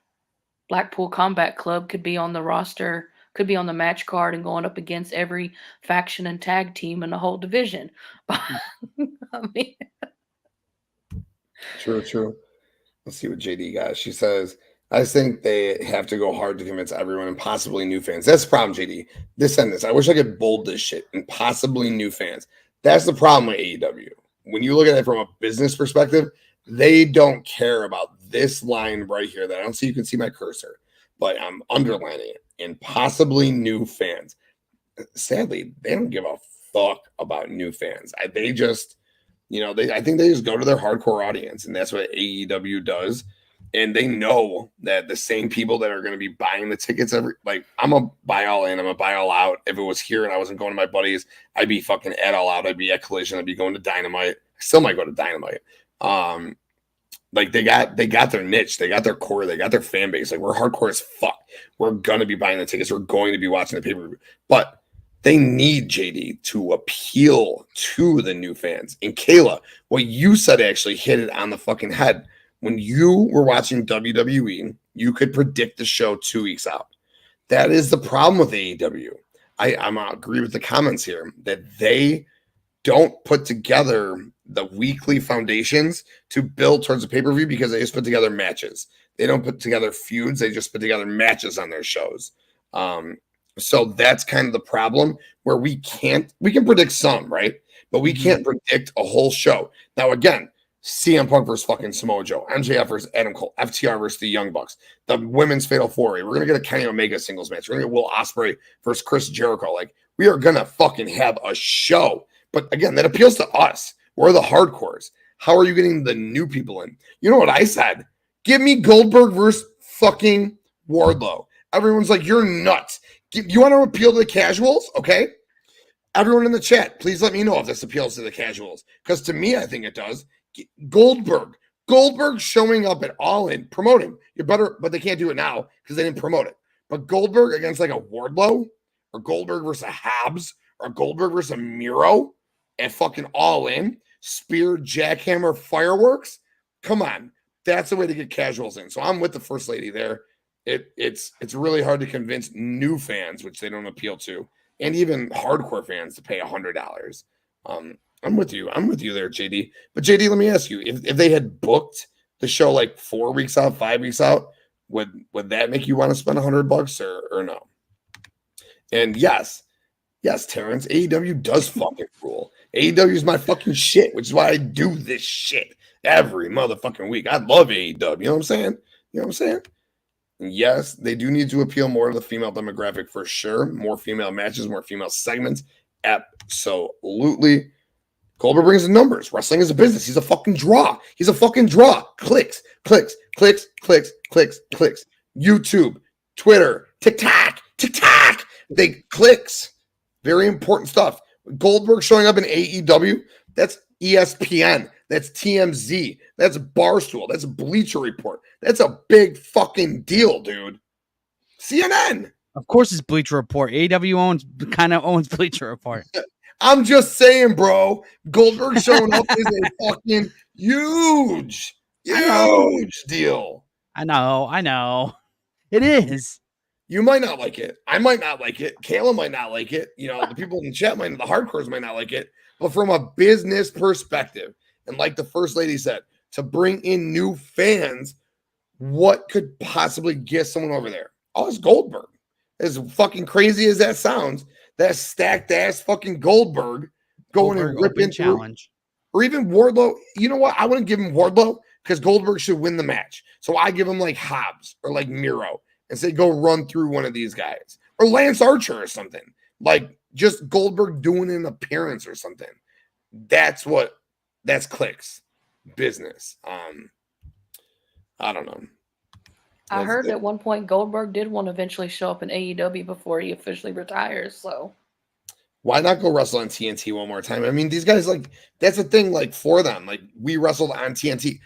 Blackpool Combat Club could be on the roster, could be on the match card and going up against every faction and tag team in the whole division. I mean, True. Let's see what JD got. She says, I just think they have to go hard to convince everyone and possibly new fans. That's the problem, JD. This and this. I wish I could bold this shit and possibly new fans. That's the problem with AEW. When you look at it from a business perspective, they don't care about this line right here that I don't see. You can see my cursor, but I'm underlining it. And possibly new fans. Sadly, they don't give a fuck about new fans. They just, I think they just go to their hardcore audience, and that's what AEW does. And they know that the same people that are going to be buying the tickets I'm a buy All In, I'm a buy All Out. If it was here and I wasn't going to my buddies, I'd be fucking at All Out. I'd be at Collision. I'd be going to Dynamite. I still might go to Dynamite. They got their niche, they got their core, they got their fan base. Like, we're hardcore as fuck. We're gonna be buying the tickets. We're going to be watching the pay-per-view. But they need JD to appeal to the new fans. And Kayla, what you said actually hit it on the fucking head. When you were watching WWE, you could predict the show 2 weeks out. That is the problem with AEW. I agree with the comments here that they don't put together the weekly foundations to build towards a pay-per-view because they just put together matches. They don't put together feuds. They just put together matches on their shows. So that's kind of the problem where we can predict some, right? But we can't predict a whole show. Now, again, CMPunk versus fucking Samoa Joe, MJF versus Adam Cole, FTR versus the Young Bucks, the women's Fatal 4-Way. We're going to get a Kenny Omega singles match. We're going to get Will Ospreay versus Chris Jericho. Like, we are going to fucking have a show. But again, that appeals to us. We're the hardcores. How are you getting the new people in? You know what I said? Give me Goldberg versus fucking Wardlow. Everyone's like, you're nuts. You want to appeal to the casuals? Okay. Everyone in the chat, please let me know if this appeals to the casuals. Because to me, I think it does. Goldberg showing up at All In, promoting. You're better, but they can't do it now because they didn't promote it. But Goldberg against like a Wardlow, or Goldberg versus a Habs, or Goldberg versus a Miro at fucking All In, spear, jackhammer, fireworks. Come on. That's the way to get casuals in. So I'm with the first lady there. It's really hard to convince new fans, which they don't appeal to, and even hardcore fans to pay $100. I'm with you. I'm with you there, JD. But JD, let me ask you, if they had booked the show like 4 weeks out, 5 weeks out, would that make you want to spend $100 or no? And yes, Terrence, AEW does fucking rule. AEW is my fucking shit, which is why I do this shit every motherfucking week. I love AEW. You know what I'm saying? Yes, they do need to appeal more to the female demographic for sure. More female matches, more female segments. Absolutely. Goldberg brings the numbers. Wrestling is a business. He's a fucking draw. Clicks. YouTube, Twitter, TikTok. They clicks. Very important stuff. Goldberg showing up in AEW, that's ESPN. That's TMZ. That's Barstool. That's Bleacher Report. That's a big fucking deal, dude. CNN. Of course, it's Bleacher Report. AEW kind of owns Bleacher Report. I'm just saying, bro. Goldberg showing up is a fucking huge deal. I know. It is. You might not like it. I might not like it. Kayla might not like it. You know, the people in the chat the hardcores might not like it. But from a business perspective, and like the first lady said, to bring in new fans, what could possibly get someone over there? Oh, it's Goldberg. As fucking crazy as that sounds, that stacked ass fucking Goldberg going and ripping challenge. Or even Wardlow. You know what? I wouldn't give him Wardlow because Goldberg should win the match. So I give him like Hobbs or like Miro and say, go run through one of these guys. Or Lance Archer or something. Like just Goldberg doing an appearance or something. That's clicks. Business. I don't know. I heard at one point Goldberg did want to eventually show up in AEW before he officially retires. So why not go wrestle on TNT one more time? I mean, these guys, like, that's the thing, like, for them. Like, we wrestled on TNT.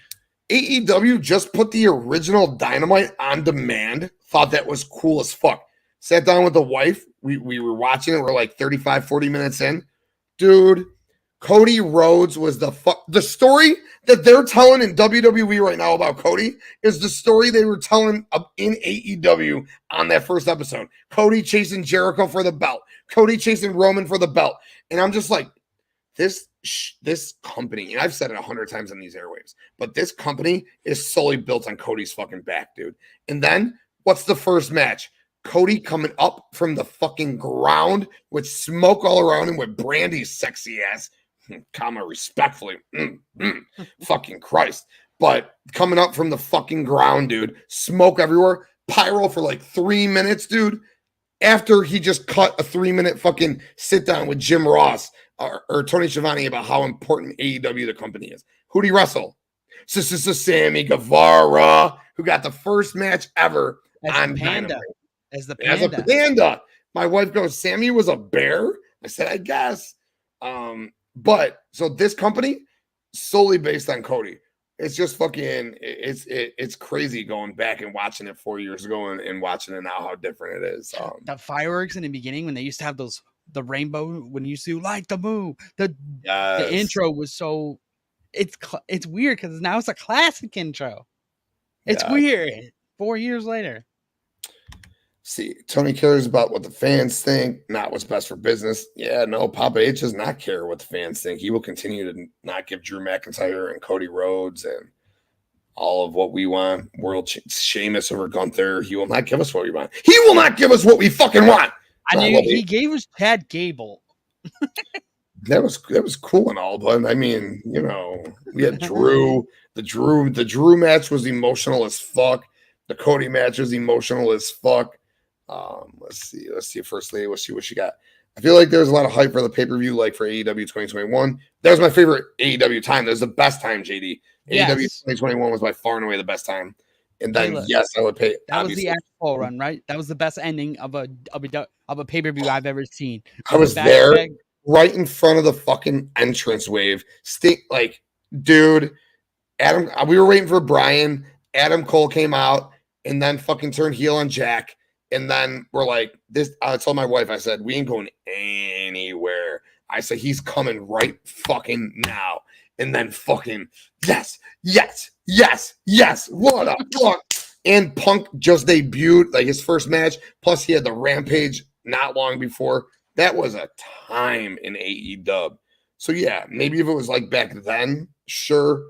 AEW just put the original Dynamite on demand. Thought that was cool as fuck. Sat down with the wife. We were watching it. We're like 35, 40 minutes in. Dude, Cody Rhodes was the story that they're telling in WWE right now about Cody is the story they were telling in AEW on that first episode. Cody chasing Jericho for the belt. Cody chasing Roman for the belt. And I'm just like, this company, and I've said it 100 times on these airwaves, but this company is solely built on Cody's fucking back, dude. And then what's the first match? Cody coming up from the fucking ground with smoke all around him with Brandy's sexy ass. Comma respectfully. Fucking Christ. But coming up from the fucking ground, dude. Smoke everywhere. Pyro for like 3 minutes, dude. After he just cut a 3-minute fucking sit down with Jim Ross or Tony Schiavone about how important AEW the company is. Who'd he wrestle? Sammy Guevara, who got the first match ever on Panda. As the Panda. Panda. My wife goes, Sammy was a bear? I said, I guess. But so this company solely based on Cody. It's just fucking it's crazy going back and watching it 4 years ago and watching it now how different it is. The fireworks in the beginning when they used to have the rainbow when you used to light the moon. The intro was so it's weird because now it's a classic intro. It's weird. 4 years later. See, Tony cares about what the fans think, not what's best for business. Yeah, no, Papa H does not care what the fans think. He will continue to not give Drew McIntyre and Cody Rhodes and all of what we want. Sheamus over Gunther. He will not give us what we want. He will not give us what we fucking want. He gave us Chad Gable. That was cool and all, but I mean, you know, we had Drew. The Drew match was emotional as fuck. The Cody match was emotional as fuck. Let's see First Lady. Let's see what she got. I feel like there's a lot of hype for the pay-per-view, like for AEW 2021. That was my favorite AEW time. That was the best time, JD. Yes. AEW 2021 was by far and away the best time. And then Kayla, yes, I would pay. That obviously was the actual run, right? That was the best ending of a pay-per-view I've ever seen. I was there right in front of the fucking entrance wave. Like, dude, Adam, we were waiting for Brian. Adam Cole came out and then fucking turned heel on Jack. And then we're like, this. I told my wife, I said, we ain't going anywhere. I said, he's coming right fucking now. And then fucking, yes. What up, fuck? And Punk just debuted, like his first match. Plus, he had the Rampage not long before. That was a time in AEW. So, yeah, maybe if it was like back then, sure.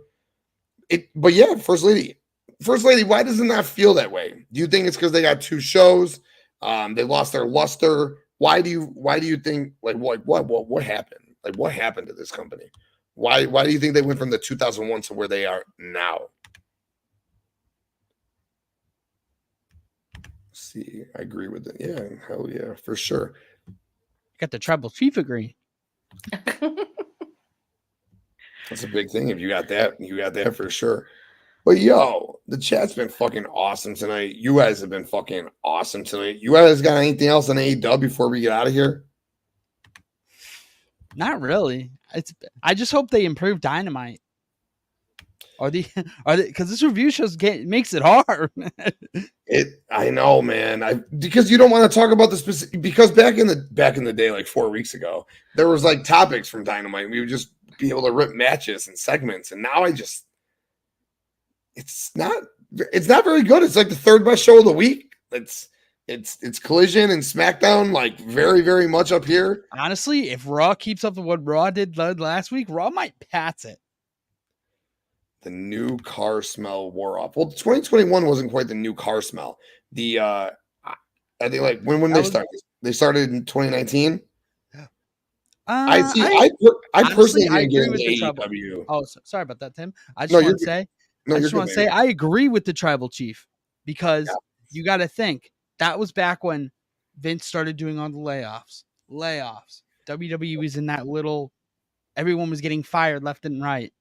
But yeah, First Lady, First Lady, why does it not feel that way? Do you think it's because they got 2 shows? They lost their luster. Why do you think what happened? Like what happened to this company? Why do you think they went from the 2001 to where they are now? See, I agree with it. Yeah, hell yeah, for sure. Got the tribal chief agree. That's a big thing. If you got that for sure. But yo, the chat's been fucking awesome tonight. You guys have been fucking awesome tonight. You guys got anything else on AEW before we get out of here? Not really. I just hope they improve Dynamite. Are they? Because this review show makes it hard. I know, man. Because you don't want to talk about the specific. Because back in the day, like 4 weeks ago, there was like topics from Dynamite. We would just be able to rip matches and segments, and now it's not very good. It's like the 3rd best show of the week. It's Collision and SmackDown, like very, very much up here. Honestly, if Raw keeps up with what Raw did last week, Raw might pass it. The new car smell wore off. Well, 2021 wasn't quite the new car smell. I think like when they started. They started in 2019. I personally agree with the AEW. Oh, sorry about that, Tim. I just want to say I agree with the tribal chief because you got to think that was back when Vince started doing all the layoffs. WWE was in that little. Everyone was getting fired left and right.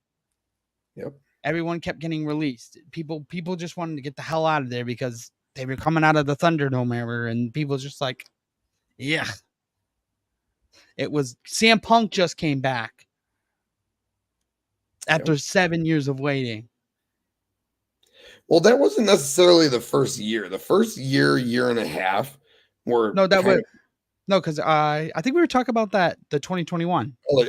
Yep. Everyone kept getting released. People just wanted to get the hell out of there because they were coming out of the Thunderdome era, and people just like, yeah. It was CMPunk just came back after 7 years of waiting. Well, that wasn't necessarily the first year. The first year and a half were because I think we were talking about that the 2021. When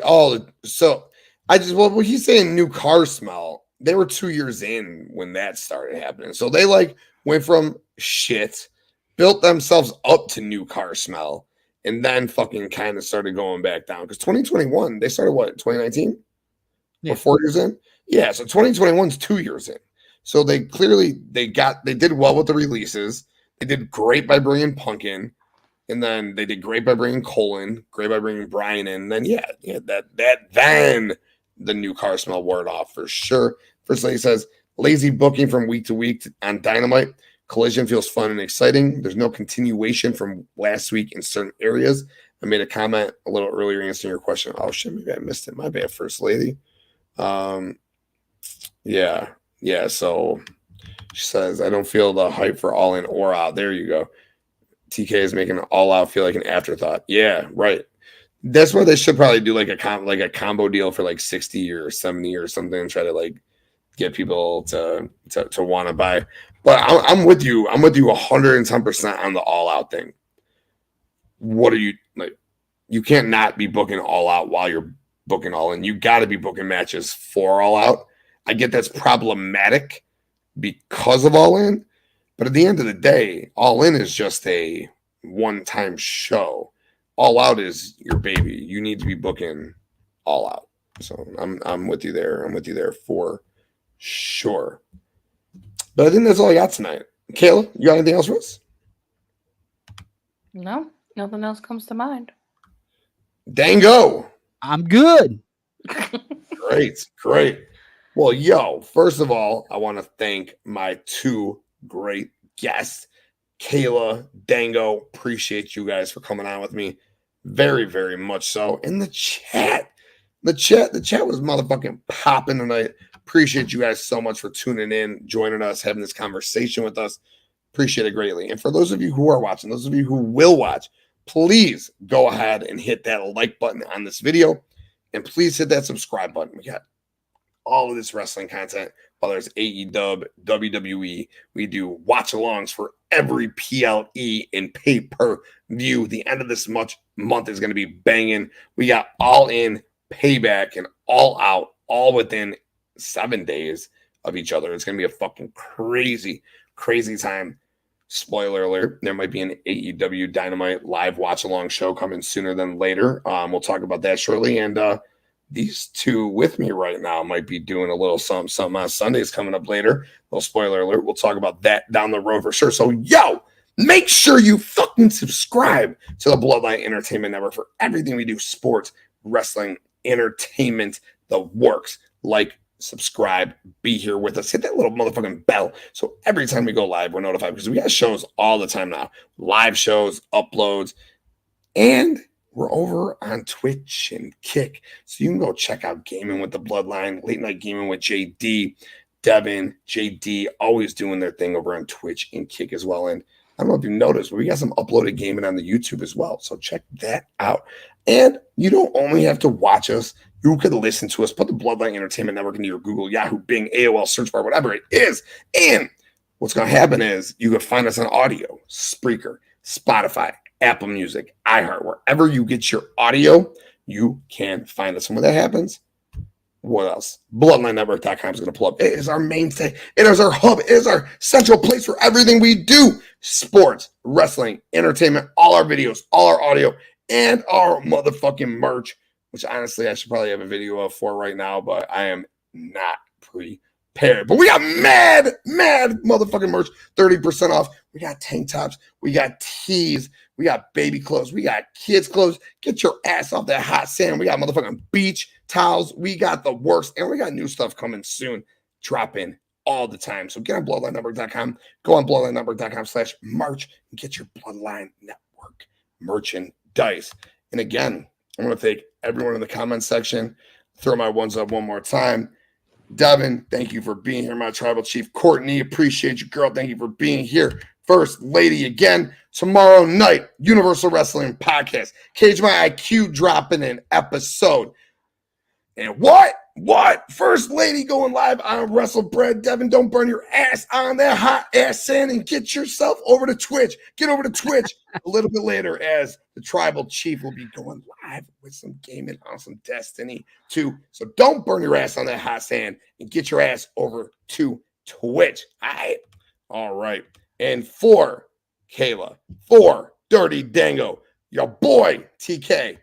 he's saying new car smell, they were 2 years in when that started happening. So they like went from shit, built themselves up to new car smell, and then fucking kind of started going back down. Because 2021, they started what, 2019? Yeah. Or 4 years in? Yeah, so 2021's 2 years in. So they did well with the releases. They did great by bringing Punk in. And then they did great by bringing Cole in, great by bringing Brian in. And then then the new car smell wore it off for sure. First Lady says, lazy booking from week to week on Dynamite. Collision feels fun and exciting. There's no continuation from last week in certain areas. I made a comment a little earlier answering your question. Oh shit, maybe I missed it. My bad, First Lady. Yeah. So she says, I don't feel the hype for All In or Out. There you go. TK is making All Out feel like an afterthought. Yeah, right. That's why they should probably do like a combo deal for like 60 or 70 or something and try to like get people to want to buy. But I'm with you. I'm with you 110% on the All Out thing. What are you like? You can't not be booking All Out while you're booking All In. You got to be booking matches for All Out. I get that's problematic because of All In, but at the end of the day, All In is just a one-time show. All Out is your baby. You need to be booking All Out. So I'm with you there. I'm with you there for sure. But I think that's all I got tonight. Kayla, you got anything else for us? No, nothing else comes to mind. Dango. I'm good. Great. Well, first of all, I want to thank my 2 great guests, Kayla, Dango. Appreciate you guys for coming on with me. Very, very much so. And the chat was motherfucking popping tonight. Appreciate you guys so much for tuning in, joining us, having this conversation with us. Appreciate it greatly. And for those of you who are watching, those of you who will watch, please go ahead and hit that like button on this video. And please hit that subscribe button. We got all of this wrestling content, whether it's AEW, WWE. We do watch-alongs for every PLE and pay-per-view. The end of this month is going to be banging. We got All In, Payback, and All Out, all within 7 days of each other. It's going to be a fucking crazy, crazy time. Spoiler alert, there might be an AEW Dynamite live watch-along show coming sooner than later. We'll talk about that shortly. And these two with me right now might be doing a little something on Sundays coming up later. Little spoiler alert. We'll talk about that down the road for sure. So, make sure you fucking subscribe to the Bloodline Entertainment Network for everything we do, sports, wrestling, entertainment, the works. Like, subscribe, be here with us. Hit that little motherfucking bell so every time we go live, we're notified, because we got shows all the time now. Live shows, uploads, and we're over on Twitch and Kick. So you can go check out Gaming with the Bloodline, Late Night Gaming with JD, Devin, JD, always doing their thing over on Twitch and Kick as well. And I don't know if you noticed, but we got some uploaded gaming on the YouTube as well. So check that out. And you don't only have to watch us. You could listen to us. Put the Bloodline Entertainment Network into your Google, Yahoo, Bing, AOL search bar, whatever it is. And what's going to happen is you can find us on audio, Spreaker, Spotify, Apple Music, iHeart, wherever you get your audio, you can find us. And when that happens, what else? BloodlineNetwork.com is going to pull up. It is our mainstay. It is our hub. It is our central place for everything we do. Sports, wrestling, entertainment, all our videos, all our audio, and our motherfucking merch, which honestly I should probably have a video of for right now, but I am not prepared. But we got mad motherfucking merch, 30% off. We got tank tops. We got tees. We got baby clothes. We got kids clothes. Get your ass off that hot sand. We got motherfucking beach towels. We got the works. And we got new stuff coming soon. Dropping all the time. So get on BloodlineNetwork.com. Go on BloodlineNetwork.com/merch and get your Bloodline Network merchandise. And again, I want to thank everyone in the comment section. Throw my ones up one more time. Devin, thank you for being here, my tribal chief. Courtney, appreciate you, girl. Thank you for being here. First lady again, tomorrow night, Universal Wrestling Podcast. Cage My IQ dropping an episode. And what? First lady going live on WrestleBread. Devin, don't burn your ass on that hot ass sand and get yourself over to Twitch. Get over to Twitch a little bit later as the tribal chief will be going live with some gaming on some Destiny 2. So don't burn your ass on that hot sand and get your ass over to Twitch. All right. And for Kayla, for Dirty Dango, your boy TK,